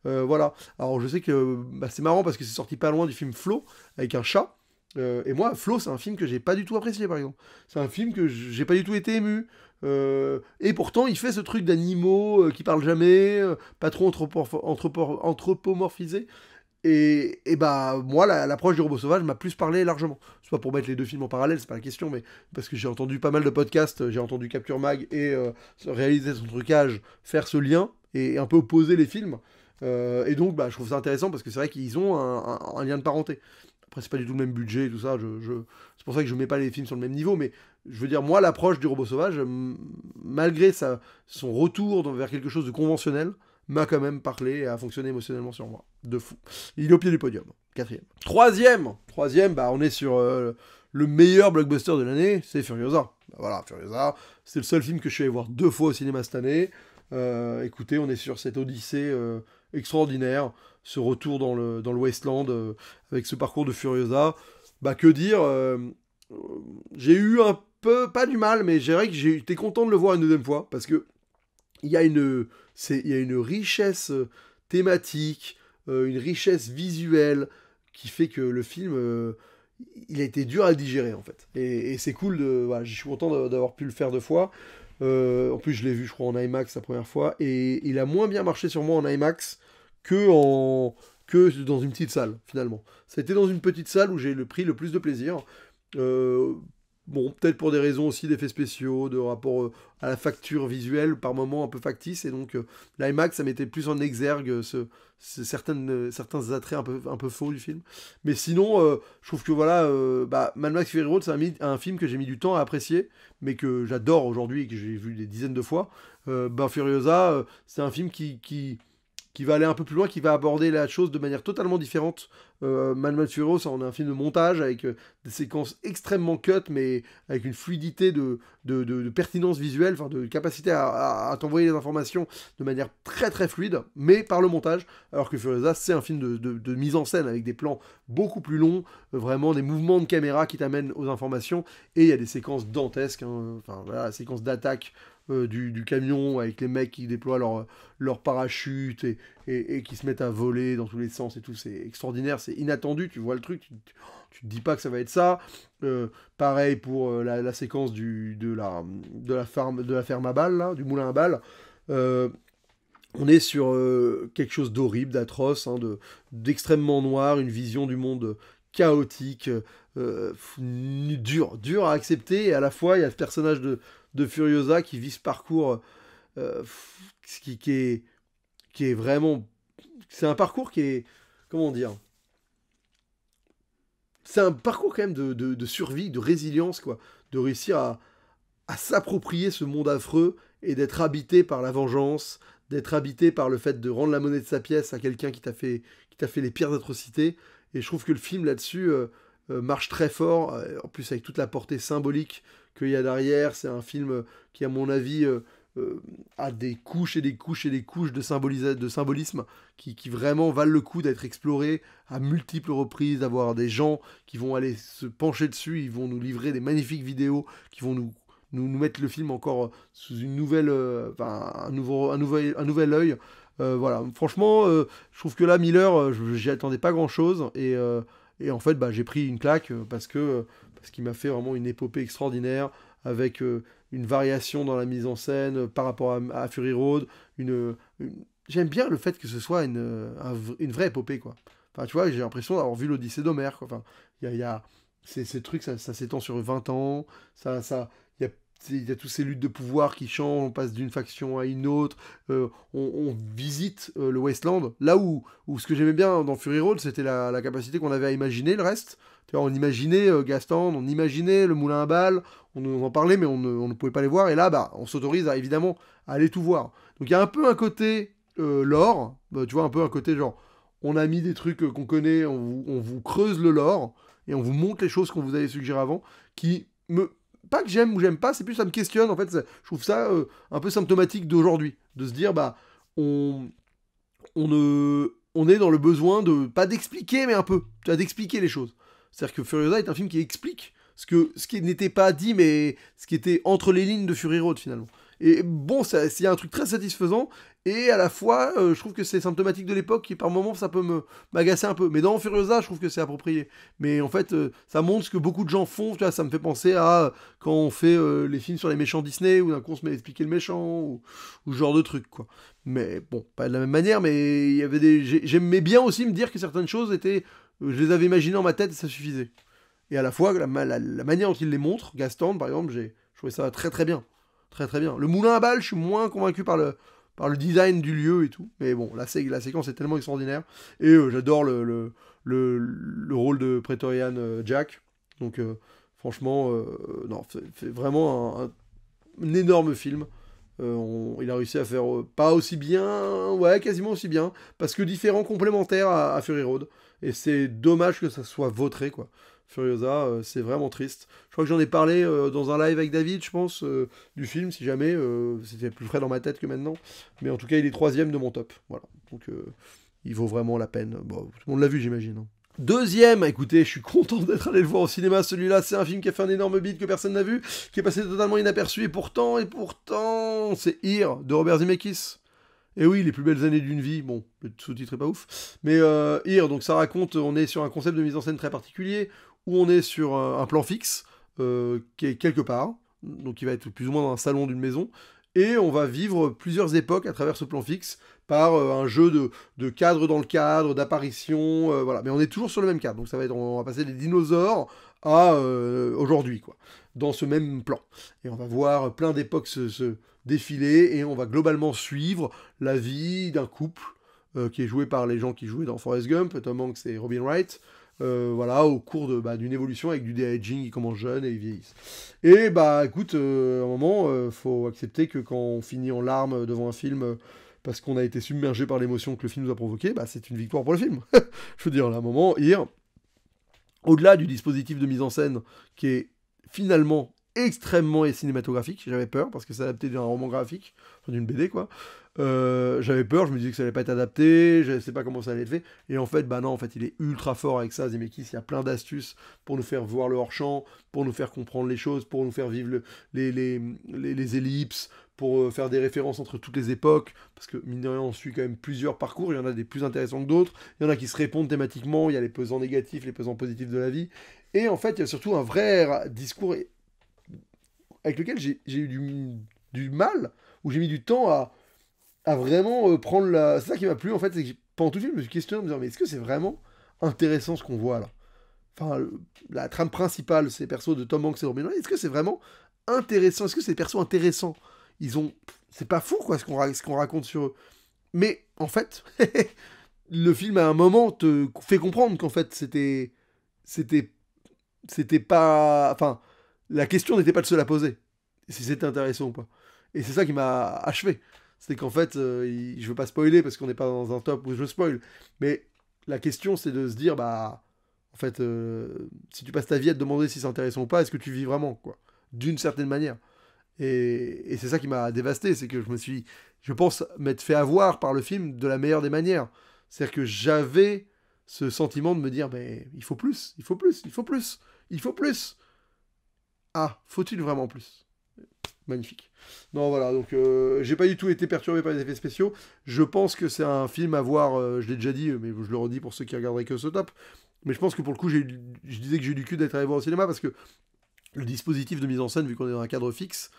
A: Voilà. Alors, je sais que bah, c'est marrant parce que c'est sorti pas loin du film Flo avec un chat. Et moi, Flo, c'est un film que j'ai pas du tout apprécié, par exemple. C'est un film que j'ai pas du tout été ému. Et pourtant, il fait ce truc d'animaux qui parlent jamais, pas trop anthropomorphisés. Et bah, moi, l'approche du robot sauvage m'a plus parlé largement. C'est pas pour mettre les deux films en parallèle, c'est pas la question, mais parce que j'ai entendu pas mal de podcasts, j'ai entendu Capture Mag et réaliser son trucage faire ce lien et un peu opposer les films. Et donc, bah, je trouve ça intéressant parce que c'est vrai qu'ils ont un lien de parenté. Après, c'est pas du tout le même budget et tout ça. C'est pour ça que je mets pas les films sur le même niveau. Mais je veux dire, moi, l'approche du robot sauvage, malgré son retour vers quelque chose de conventionnel, m'a quand même parlé et a fonctionné émotionnellement sur moi. De fou. Il est au pied du podium. 4e. Troisième, bah, on est sur le meilleur blockbuster de l'année, c'est Furiosa. Bah, voilà, Furiosa, c'est le seul film que je suis allé voir 2 fois au cinéma cette année. Écoutez, on est sur cette odyssée extraordinaire, ce retour dans le Wasteland avec ce parcours de Furiosa. Bah que dire, j'ai eu un peu, pas du mal, mais j'ai vrai que j'ai été content de le voir une deuxième fois parce que il y a une richesse thématique, une richesse visuelle qui fait que le film, il a été dur à digérer en fait. Et c'est cool, voilà, je suis content d'avoir pu le faire 2 fois. En plus, je l'ai vu, je crois, en IMAX la première fois, et il a moins bien marché sur moi en IMAX que dans une petite salle, finalement. C'était dans une petite salle où j'ai pris le plus de plaisir. Bon, peut-être pour des raisons aussi d'effets spéciaux, de rapport à la facture visuelle, par moments un peu factice, et donc l'IMAX, ça mettait plus en exergue certains attraits un peu faux du film. Mais sinon, je trouve que voilà, bah, Mad Max Fury Road, c'est un film que j'ai mis du temps à apprécier, mais que j'adore aujourd'hui et que j'ai vu des dizaines de fois. Bah, Furiosa, c'est un film qui va aller un peu plus loin, qui va aborder la chose de manière totalement différente Mad Max Fury Road, ça, on a un film de montage avec des séquences extrêmement cut, mais avec une fluidité de pertinence visuelle, enfin de capacité à t'envoyer les informations de manière très très fluide, mais par le montage, alors que Furiosa, c'est un film de mise en scène avec des plans beaucoup plus longs, vraiment des mouvements de caméra qui t'amènent aux informations, et il y a des séquences dantesques, hein, enfin voilà, la séquence d'attaque du camion avec les mecs qui déploient leur parachute et qui se mettent à voler dans tous les sens et tout, c'est extraordinaire, c'est inattendu, tu vois le truc, tu te dis pas que ça va être ça. Pareil pour la séquence de la ferme à balles, là, du moulin à balles. On est sur quelque chose d'horrible, d'atroce, hein, d'extrêmement noir, une vision du monde chaotique, dur à accepter, et à la fois il y a ce personnage de Furiosa qui vit ce parcours euh, qui est vraiment... C'est un parcours qui est... Comment dire? C'est un parcours quand même de survie, de résilience, quoi. De réussir à s'approprier ce monde affreux et d'être habité par la vengeance, d'être habité par le fait de rendre la monnaie de sa pièce à quelqu'un qui t'a fait les pires atrocités. Et je trouve que le film là-dessus marche très fort, en plus avec toute la portée symbolique qu'il y a derrière. C'est un film qui, à mon avis, a des couches et des couches et des couches de symbolisme qui vraiment valent le coup d'être explorés à multiples reprises, d'avoir des gens qui vont aller se pencher dessus, ils vont nous livrer des magnifiques vidéos, qui vont nous mettre le film encore sous une nouvelle, un nouvel œil. Voilà, franchement, je trouve que là, Miller, j'y attendais pas grand-chose, et en fait, bah, j'ai pris une claque parce qu'il m'a fait vraiment une épopée extraordinaire, avec une variation dans la mise en scène par rapport à Fury Road. J'aime bien le fait que ce soit une vraie épopée, quoi. Enfin, tu vois, j'ai l'impression d'avoir vu l'Odyssée d'Homère, quoi. Enfin, il y a ces trucs, ça s'étend sur 20 ans, il y a toutes ces luttes de pouvoir qui changent, on passe d'une faction à une autre, on visite le Wasteland, là où ce que j'aimais bien dans Fury Road, c'était la capacité qu'on avait à imaginer le reste. Tu vois, on imaginait Gaston, on imaginait le moulin à balles, on en parlait, mais on ne pouvait pas les voir, et là, bah, on s'autorise évidemment à aller tout voir. Donc il y a un peu un côté lore, bah, tu vois, un peu un côté genre, on a mis des trucs qu'on connaît, on vous creuse le lore, et on vous montre les choses qu'on vous avait suggérées avant, qui me... Pas que j'aime ou j'aime pas, c'est plus ça me questionne, en fait, je trouve ça un peu symptomatique d'aujourd'hui, de se dire, bah, on est dans le besoin de, pas d'expliquer, mais un peu, tu vois, d'expliquer les choses. C'est-à-dire que Furiosa est un film qui explique ce qui n'était pas dit, mais ce qui était entre les lignes de Fury Road, finalement. Et bon, il y a un truc très satisfaisant, et à la fois, je trouve que c'est symptomatique de l'époque, et par moments, ça peut m'agacer un peu. Mais dans Furiosa, je trouve que c'est approprié. Mais en fait, ça montre ce que beaucoup de gens font, tu vois, ça me fait penser à quand on fait les films sur les méchants Disney, où d'un coup on se met à expliquer le méchant, ou ce genre de truc, quoi. Mais bon, pas de la même manière, mais il y avait j'aimais bien aussi me dire que certaines choses étaient... je les avais imaginées en ma tête et ça suffisait. Et à la fois, la manière dont il les montre, Gaston, par exemple, je trouvais ça très très bien. Très très bien. Le moulin à balles, je suis moins convaincu par le design du lieu et tout. Mais bon, la séquence est tellement extraordinaire. Et j'adore le rôle de Praetorian Jack. Donc franchement, non, c'est vraiment un énorme film. Il a réussi à faire pas aussi bien, ouais, quasiment aussi bien, parce que différent, complémentaire à Fury Road. Et c'est dommage que ça soit vautré, quoi. Furiosa, c'est vraiment triste. Je crois que j'en ai parlé dans un live avec David, je pense, du film, si jamais. C'était plus frais dans ma tête que maintenant. Mais en tout cas, il est troisième de mon top. Voilà. Donc, il vaut vraiment la peine. Bon, tout le monde l'a vu, j'imagine, hein. Deuxième, écoutez, je suis content d'être allé le voir au cinéma. Celui-là, c'est un film qui a fait un énorme beat que personne n'a vu, qui est passé totalement inaperçu. Et pourtant, c'est Here de Robert Zemeckis. Et oui, les plus belles années d'une vie. Bon, le sous-titre est pas ouf. Mais Here, donc ça raconte, on est sur un concept de mise en scène très particulier, où on est sur un plan fixe, qui est quelque part, donc qui va être plus ou moins dans un salon d'une maison, et on va vivre plusieurs époques à travers ce plan fixe, par un jeu de cadre dans le cadre, d'apparition, voilà. Mais on est toujours sur le même cadre, donc on va passer des dinosaures à aujourd'hui, quoi, dans ce même plan. Et on va voir plein d'époques se défiler, et on va globalement suivre la vie d'un couple, qui est joué par les gens qui jouaient dans Forrest Gump, Tom Hanks et Robin Wright, voilà, au cours d'une évolution avec du de-aging, ils commencent jeunes et ils vieillissent. Et bah écoute, à un moment, faut accepter que quand on finit en larmes devant un film parce qu'on a été submergé par l'émotion que le film nous a provoqué, bah c'est une victoire pour le film. Je veux dire, là, à un moment, hier, au-delà du dispositif de mise en scène qui est finalement extrêmement cinématographique, j'avais peur parce que c'est adapté d'un roman graphique, enfin, d'une BD quoi. J'avais peur, je me disais que ça allait pas être adapté, je sais pas comment ça allait être fait, et en fait, bah non, en fait, il est ultra fort avec ça, Zemeckis, il y a plein d'astuces pour nous faire voir le hors-champ, pour nous faire comprendre les choses, pour nous faire vivre les ellipses, pour faire des références entre toutes les époques, parce que mine de rien, on suit quand même plusieurs parcours, il y en a des plus intéressants que d'autres, il y en a qui se répondent thématiquement, il y a les pesants négatifs, les pesants positifs de la vie, et en fait, il y a surtout un vrai discours avec lequel j'ai eu du mal, où j'ai mis du temps à vraiment prendre la... C'est ça qui m'a plu, en fait, c'est que pendant tout le film, je me suis questionné en me disant, mais est-ce que c'est vraiment intéressant ce qu'on voit là? Enfin, la trame principale, ces persos de Tom Hanks et Robin Williams, est-ce que c'est vraiment intéressant? Est-ce que c'est des persos intéressants? Ils ont... C'est pas fou, quoi, ce qu'on raconte sur eux. Mais, en fait, le film, à un moment, te fait comprendre qu'en fait, C'était pas... Enfin, la question n'était pas de se la poser, si c'était intéressant ou pas. Et c'est ça qui m'a achevé. C'est qu'en fait, je veux pas spoiler parce qu'on n'est pas dans un top où je spoil, mais la question c'est de se dire, bah, en fait, si tu passes ta vie à te demander si c'est intéressant ou pas, est-ce que tu vis vraiment, quoi, d'une certaine manière. Et c'est ça qui m'a dévasté, c'est que je pense, m'être fait avoir par le film de la meilleure des manières. C'est-à-dire que j'avais ce sentiment de me dire, mais il faut plus, il faut plus, il faut plus, il faut plus. Ah, faut-il vraiment plus? Magnifique. Non, voilà, donc j'ai pas du tout été perturbé par les effets spéciaux. Je pense que c'est un film à voir, je l'ai déjà dit, mais je le redis pour ceux qui regarderaient que ce top. Mais je pense que pour le coup, je disais que j'ai eu du cul d'être allé voir au cinéma parce que le dispositif de mise en scène, vu qu'on est dans un cadre fixe,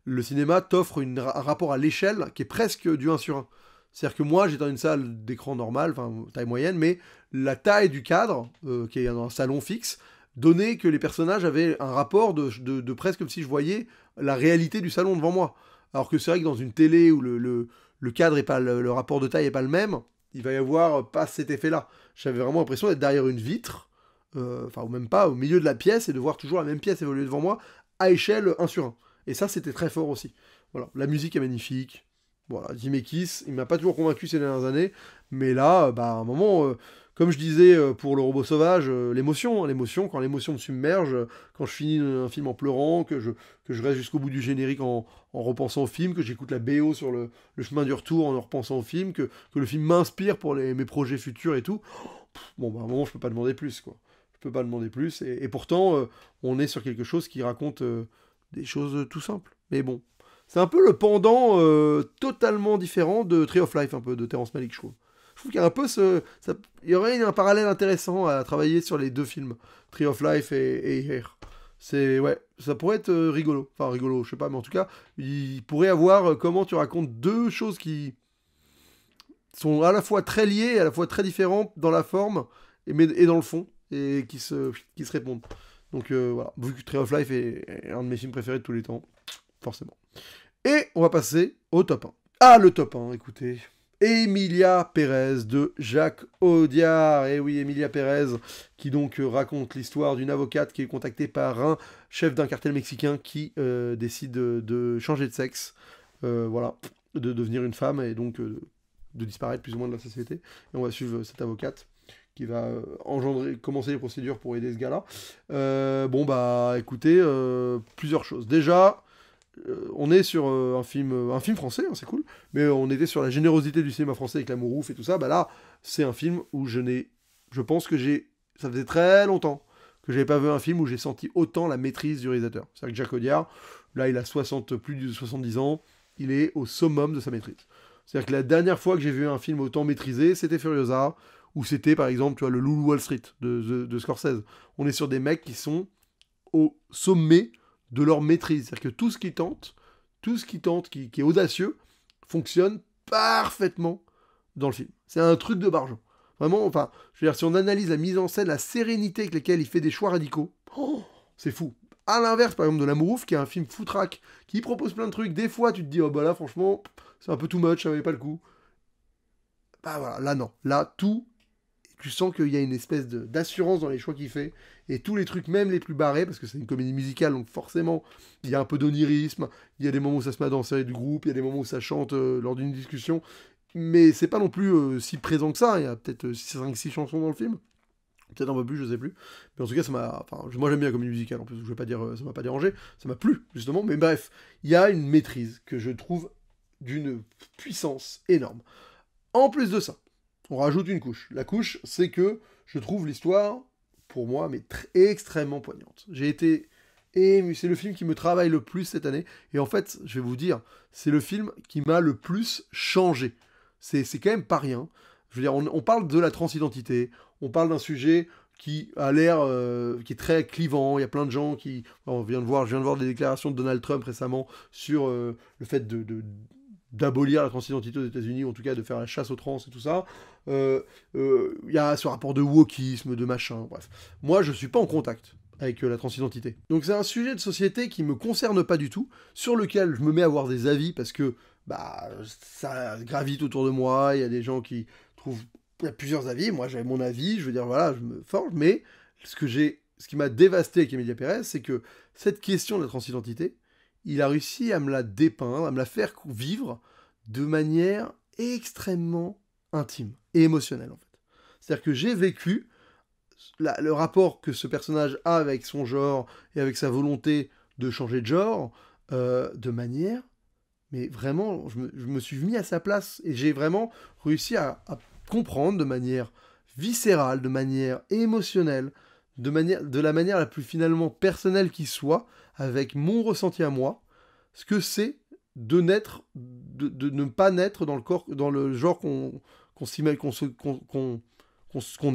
A: le cinéma t'offre un rapport à l'échelle qui est presque du 1 sur 1. C'est-à-dire que moi, j'étais dans une salle d'écran normale, enfin taille moyenne, mais la taille du cadre, qui est dans un salon fixe, donnait que les personnages avaient un rapport de presque comme si je voyais la réalité du salon devant moi. Alors que c'est vrai que dans une télé où le cadre est pas le rapport de taille est pas le même, il va y avoir pas cet effet-là. J'avais vraiment l'impression d'être derrière une vitre, enfin ou même pas, au milieu de la pièce et de voir toujours la même pièce évoluer devant moi à échelle 1 sur 1. Et ça, c'était très fort aussi. Voilà, la musique est magnifique. Voilà, Zemeckis, il m'a pas toujours convaincu ces dernières années, mais là, bah, à un moment, comme je disais pour le robot sauvage, l'émotion, hein, l'émotion, quand l'émotion me submerge, quand je finis un film en pleurant, que je reste jusqu'au bout du générique en repensant au film, que j'écoute la BO sur le chemin du retour en repensant au film, que le film m'inspire pour mes projets futurs et tout, bon, bah, à un moment, je peux pas demander plus, quoi. Je peux pas demander plus, et pourtant, on est sur quelque chose qui raconte des choses tout simples. Mais bon, c'est un peu le pendant totalement différent de Tree of Life, un peu, de Terrence Malick, je trouve. Je trouve qu'il y a un peu il y aurait un parallèle intéressant à travailler sur les deux films, Tree of Life et Here. Ouais, ça pourrait être rigolo. Enfin, rigolo, je sais pas, mais en tout cas, il pourrait avoir comment tu racontes deux choses qui sont à la fois très liées, à la fois très différentes dans la forme et dans le fond, et qui se répondent. Donc voilà, vu que Tree of Life est un de mes films préférés de tous les temps, forcément. Et on va passer au top 1. Ah, le top 1, écoutez. Emilia Pérez de Jacques Audiard. Et oui, Emilia Pérez, qui donc raconte l'histoire d'une avocate qui est contactée par un chef d'un cartel mexicain qui décide de changer de sexe, voilà, de devenir une femme et donc de disparaître plus ou moins de la société. Et on va suivre cette avocate qui va commencer les procédures pour aider ce gars-là. Bon, bah, écoutez, plusieurs choses. Déjà, on est sur un film français, hein, c'est cool, mais on était sur la générosité du cinéma français avec l'amour ouf et tout ça. Bah là, c'est un film où je pense que ça faisait très longtemps que j'avais pas vu un film où j'ai senti autant la maîtrise du réalisateur. C'est-à-dire que Jacques Audiard, là, il a plus de 70 ans, il est au summum de sa maîtrise. C'est-à-dire que la dernière fois que j'ai vu un film autant maîtrisé, c'était Furiosa, ou c'était par exemple, tu vois, le Loup Wall Street de Scorsese. On est sur des mecs qui sont au sommet de leur maîtrise. C'est-à-dire que tout ce qu'ils tentent, qui est audacieux, fonctionne parfaitement dans le film. C'est un truc de barjo. Vraiment, enfin, je veux dire, si on analyse la mise en scène, la sérénité avec laquelle il fait des choix radicaux, c'est fou. À l'inverse, par exemple, de L'Amour ouf, qui est un film foutraque, qui propose plein de trucs, des fois tu te dis, oh bah là, franchement, c'est un peu too much, ça valait pas le coup. Bah voilà, là non. Là, tu sens qu'il y a une espèce d'assurance dans les choix qu'il fait, et tous les trucs, même les plus barrés, parce que c'est une comédie musicale, donc forcément, il y a un peu d'onirisme, il y a des moments où ça se met à danser du groupe, il y a des moments où ça chante lors d'une discussion, mais c'est pas non plus si présent que ça. Il y a peut-être 5-6 chansons dans le film. Peut-être un peu plus, je sais plus. Mais en tout cas, ça m'a. Enfin, moi j'aime bien la comédie musicale en plus, je vais pas dire ça m'a pas dérangé, ça m'a plu, justement. Mais bref, il y a une maîtrise que je trouve d'une puissance énorme. En plus de ça, on rajoute une couche. La couche, c'est que je trouve l'histoire, pour moi, mais extrêmement poignante. J'ai été ému. C'est le film qui me travaille le plus cette année. Et en fait, je vais vous dire, c'est le film qui m'a le plus changé. C'est quand même pas rien. Je veux dire, on parle de la transidentité, on parle d'un sujet qui a l'air, qui est très clivant. Il y a plein de gens qui, je viens de voir des déclarations de Donald Trump récemment sur le fait d'abolir la transidentité aux États-Unis, ou en tout cas de faire la chasse aux trans et tout ça. Il y a ce rapport de wokisme, de machin, bref. Moi, je suis pas en contact avec la transidentité. Donc c'est un sujet de société qui me concerne pas du tout, sur lequel je me mets à avoir des avis parce que bah ça gravite autour de moi, il y a des gens qui trouvent, il y a plusieurs avis, moi j'ai mon avis, je veux dire voilà, je me forge, mais ce qui m'a dévasté avec Emilia Pérez, c'est que cette question de la transidentité, il a réussi à me la dépeindre, à me la faire vivre de manière extrêmement intime et émotionnelle en fait. C'est-à-dire que j'ai vécu le rapport que ce personnage a avec son genre et avec sa volonté de changer de genre de manière, mais vraiment, je me suis mis à sa place et j'ai vraiment réussi à comprendre de manière viscérale, de manière émotionnelle, de la manière la plus finalement personnelle qui soit, avec mon ressenti à moi, ce que c'est de naître, de ne pas naître dans le corps, dans le genre qu'on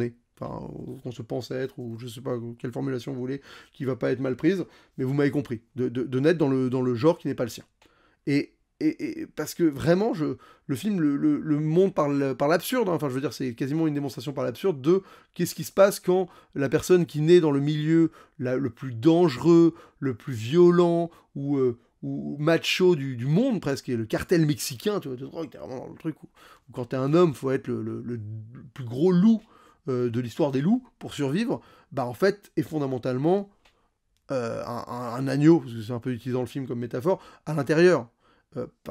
A: est. Enfin, qu'on se pense être, ou je sais pas quelle formulation vous voulez, qui va pas être mal prise, mais vous m'avez compris, de naître dans le genre qui n'est pas le sien. Et parce que vraiment, le film le montre par l'absurde, hein. Enfin je veux dire, c'est quasiment une démonstration par l'absurde de qu'est-ce qui se passe quand la personne qui naît dans le milieu le plus dangereux, le plus violent, ou macho du monde presque, et le cartel mexicain, tu vois, t'es vraiment dans le truc où quand t'es un homme, faut être le plus gros loup de l'histoire des loups pour survivre, bah en fait, est fondamentalement un agneau, parce que c'est un peu utilisé dans le film comme métaphore, à l'intérieur.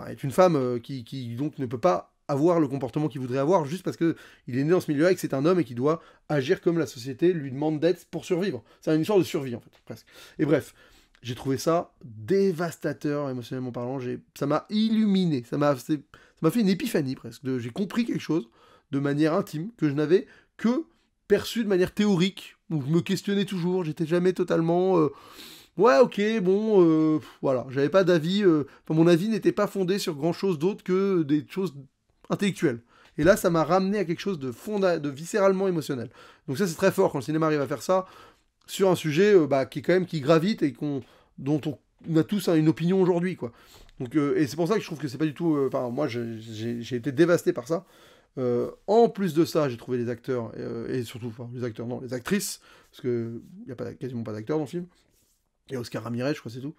A: Est une femme qui donc ne peut pas avoir le comportement qu'il voudrait avoir juste parce qu'il est né dans ce milieu-là et que c'est un homme et qu'il doit agir comme la société lui demande d'être pour survivre. C'est une histoire de survie en fait, presque. Et bref, j'ai trouvé ça dévastateur émotionnellement parlant. Ça m'a illuminé, ça m'a fait une épiphanie presque. J'ai compris quelque chose de manière intime que je n'avais que perçu de manière théorique, où je me questionnais toujours, j'étais jamais totalement... ouais, ok, bon, voilà, j'avais pas d'avis, mon avis n'était pas fondé sur grand chose d'autre que des choses intellectuelles. Et là, ça m'a ramené à quelque chose de viscéralement émotionnel. Donc ça, c'est très fort quand le cinéma arrive à faire ça, sur un sujet qui est quand même, qui gravite et dont on a tous une opinion aujourd'hui, quoi. Donc, et c'est pour ça que je trouve que c'est pas du tout... Enfin, moi, j'ai été dévasté par ça. En plus de ça, j'ai trouvé les acteurs, et surtout, enfin, les acteurs, non, les actrices, parce qu'il n'y a quasiment pas d'acteurs dans le film. Et Oscar Ramirez, je crois, c'est tout.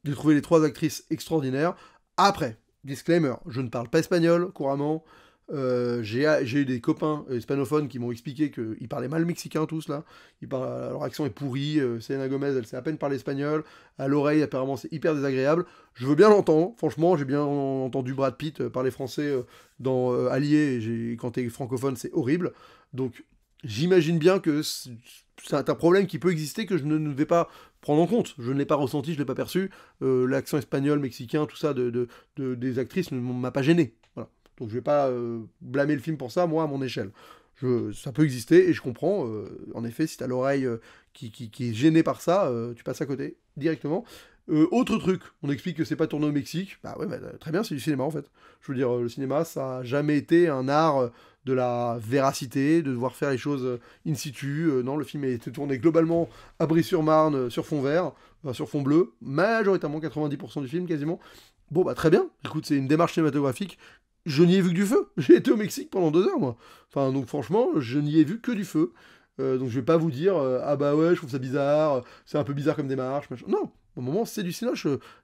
A: J'ai trouvé les 3 actrices extraordinaires. Après, disclaimer, je ne parle pas espagnol couramment. J'ai eu des copains hispanophones qui m'ont expliqué qu'ils parlaient mal mexicain tous là. Leur accent est pourri. Selena Gomez, elle sait à peine parler espagnol. À l'oreille, apparemment, c'est hyper désagréable. Je veux bien l'entendre. Franchement, j'ai bien entendu Brad Pitt parler français dans Allié. Et quand t'es francophone, c'est horrible. Donc, j'imagine bien que c'est un problème qui peut exister que je ne vais pas prendre en compte. Je ne l'ai pas ressenti, je ne l'ai pas perçu. L'accent espagnol, mexicain, tout ça des actrices ne m'a pas gêné. Voilà. Donc je ne vais pas blâmer le film pour ça, moi, à mon échelle. Ça peut exister et je comprends. En effet, si tu as l'oreille qui est gênée par ça, tu passes à côté directement. Autre truc, on explique que c'est pas tourné au Mexique. Bah ouais, très bien, c'est du cinéma en fait. Je veux dire, le cinéma, ça a jamais été un art de la véracité, de devoir faire les choses in situ. Non, le film a été tourné globalement à Brie-sur-Marne, sur fond vert, sur fond bleu, majoritairement 90% du film quasiment. Bon, bah très bien, écoute, c'est une démarche cinématographique. Je n'y ai vu que du feu. J'ai été au Mexique pendant 2 heures, moi. Enfin, donc franchement, je n'y ai vu que du feu. Donc je vais pas vous dire, ah bah ouais, je trouve ça bizarre, c'est un peu bizarre comme démarche, machin. Non, au moment, c'est du cinéma.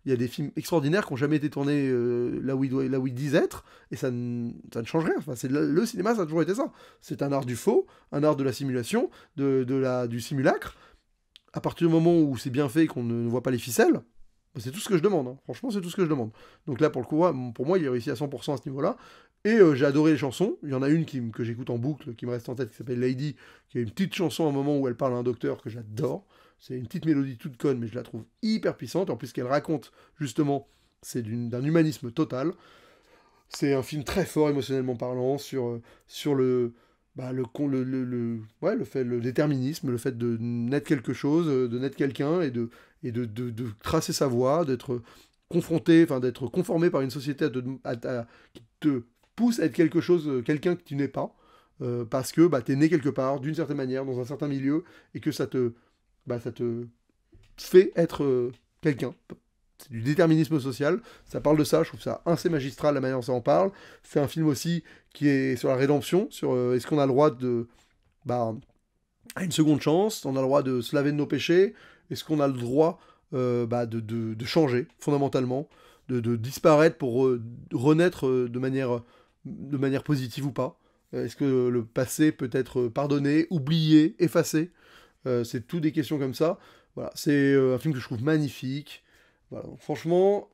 A: Il y a des films extraordinaires qui n'ont jamais été tournés là où ils disent être, et ça ne change rien. Enfin, le cinéma, ça a toujours été ça. C'est un art du faux, un art de la simulation, du simulacre. À partir du moment où c'est bien fait et qu'on ne voit pas les ficelles, c'est tout ce que je demande. Hein. Franchement, c'est tout ce que je demande. Donc là, pour le coup, pour moi, il est réussi à 100% à ce niveau-là. Et j'ai adoré les chansons. Il y en a une que j'écoute en boucle, qui me reste en tête, qui s'appelle Lady, qui a une petite chanson à un moment où elle parle à un docteur que j'adore. C'est une petite mélodie toute conne, mais je la trouve hyper puissante. En plus, ce qu'elle raconte, justement, c'est d'un humanisme total. C'est un film très fort émotionnellement parlant sur le déterminisme, le fait de naître quelque chose, de naître quelqu'un et de tracer sa voie, d'être confronté, enfin d'être conformé par une société qui te pousse à être quelque chose, quelqu'un que tu n'es pas, parce que bah, tu es né quelque part, d'une certaine manière, dans un certain milieu, et que ça te fait être quelqu'un. C'est du déterminisme social, ça parle de ça, je trouve ça assez magistral la manière dont ça en parle. C'est un film aussi qui est sur la rédemption, sur est-ce qu'on a le droit à une seconde chance, on a le droit de se laver de nos péchés, est-ce qu'on a le droit de changer fondamentalement, de disparaître pour renaître de manière positive ou pas. Est-ce que le passé peut être pardonné, oublié, effacé. C'est tout des questions comme ça. Voilà, c'est un film que je trouve magnifique. Voilà, donc franchement,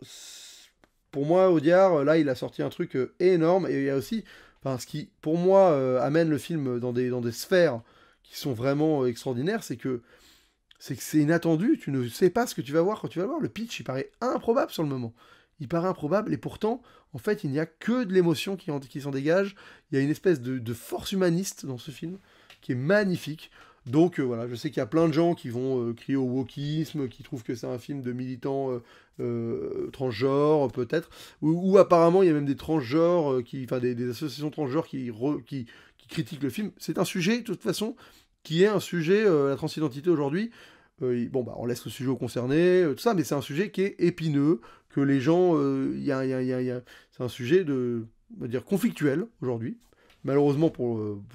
A: pour moi, Audiard, là, il a sorti un truc énorme. Et il y a aussi, enfin, ce qui, pour moi, amène le film dans des sphères qui sont vraiment extraordinaires, c'est inattendu. Tu ne sais pas ce que tu vas voir quand tu vas le voir. Le pitch, il paraît improbable sur le moment. Il paraît improbable, et pourtant, en fait, il n'y a que de l'émotion qui s'en dégage. Il y a une espèce de force humaniste dans ce film qui est magnifique. Donc voilà, je sais qu'il y a plein de gens qui vont crier au wokisme, qui trouvent que c'est un film de militants transgenres, peut-être, ou apparemment il y a même des transgenres, enfin des associations transgenres qui critiquent le film. C'est un sujet, de toute façon, qui est un sujet, la transidentité aujourd'hui. Bon, bah, on laisse le sujet aux concernés, tout ça, mais c'est un sujet qui est épineux, que les gens, c'est un sujet on va dire, conflictuel aujourd'hui. Malheureusement,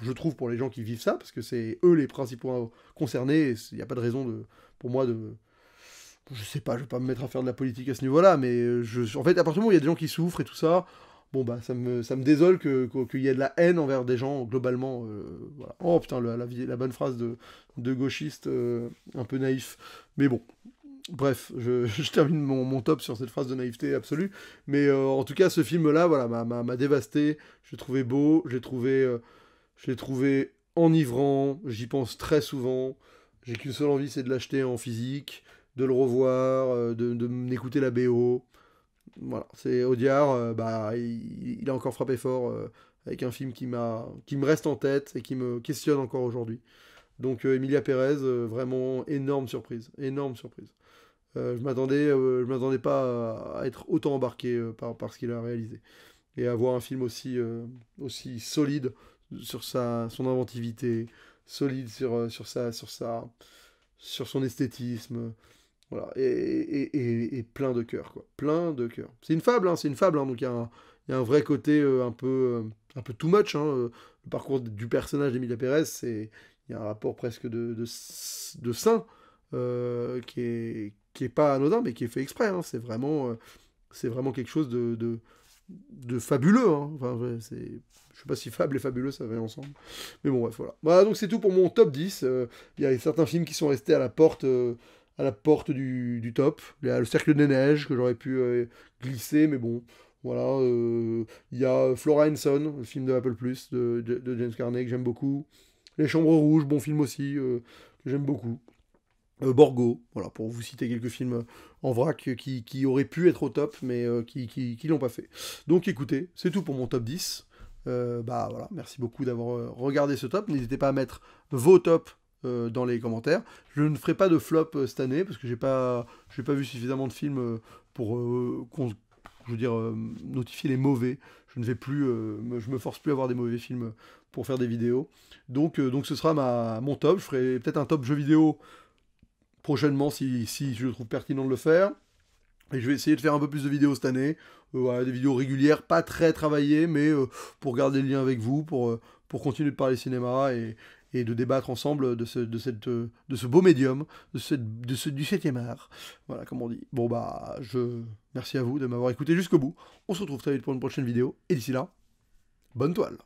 A: je trouve, pour les gens qui vivent ça, parce que c'est eux les principaux concernés, il n'y a pas de raison pour moi de... Je sais pas, je vais pas me mettre à faire de la politique à ce niveau-là, mais en fait, à partir du moment où il y a des gens qui souffrent et tout ça, bon bah ça me désole qu'il y ait de la haine envers des gens, globalement. Voilà. Oh putain, la bonne phrase de gauchiste un peu naïf. Mais bon, bref, je termine mon top sur cette phrase de naïveté absolue. Mais en tout cas, ce film-là, voilà, m'a dévasté. Je l'ai trouvé beau, je l'ai trouvé enivrant. J'y pense très souvent. J'ai qu'une seule envie, c'est de l'acheter en physique, de le revoir, de m'écouter la BO. Voilà, c'est Audiard, il a encore frappé fort avec un film qui me reste en tête et qui me questionne encore aujourd'hui. Donc Emilia Pérez, vraiment énorme surprise, énorme surprise. Je m'attendais pas à être autant embarqué par ce qu'il a réalisé. Et à voir un film aussi solide sur son inventivité, solide sur son esthétisme, voilà, et plein de cœur, quoi. Plein de cœur. C'est une fable, hein, donc il y a un vrai côté un peu too much, hein. Le parcours du personnage d'Emilia Pérez, il y a un rapport presque de saint qui est pas anodin, mais qui est fait exprès, hein. C'est vraiment quelque chose de fabuleux, hein. Enfin, ouais, je sais pas si fable et fabuleux ça va ensemble. Mais bon, bref, voilà. Voilà, donc c'est tout pour mon top 10. Il y a certains films qui sont restés à la porte du top. Il y a Le Cercle des Neiges, que j'aurais pu glisser, mais bon, voilà. Il y a Flora and Son, le film de Apple+, de James Carney, que j'aime beaucoup. Les Chambres Rouges, bon film aussi, que j'aime beaucoup. Borgo, voilà, pour vous citer quelques films en vrac qui auraient pu être au top, mais qui l'ont pas fait. Donc écoutez, c'est tout pour mon top 10. Voilà, merci beaucoup d'avoir regardé ce top. N'hésitez pas à mettre vos tops dans les commentaires. Je ne ferai pas de flop cette année, parce que j'ai pas vu suffisamment de films pour notifier les mauvais. Je ne vais plus, je me force plus à voir des mauvais films pour faire des vidéos. Donc ce sera mon top. Je ferai peut-être un top jeu vidéo prochainement si je trouve pertinent de le faire. Et je vais essayer de faire un peu plus de vidéos cette année. Voilà, des vidéos régulières, pas très travaillées, mais pour garder le lien avec vous, pour continuer de parler cinéma et de débattre ensemble de ce beau médium, du 7e art. Voilà, comme on dit. Bon, merci à vous de m'avoir écouté jusqu'au bout. On se retrouve très vite pour une prochaine vidéo. Et d'ici là, bonne toile.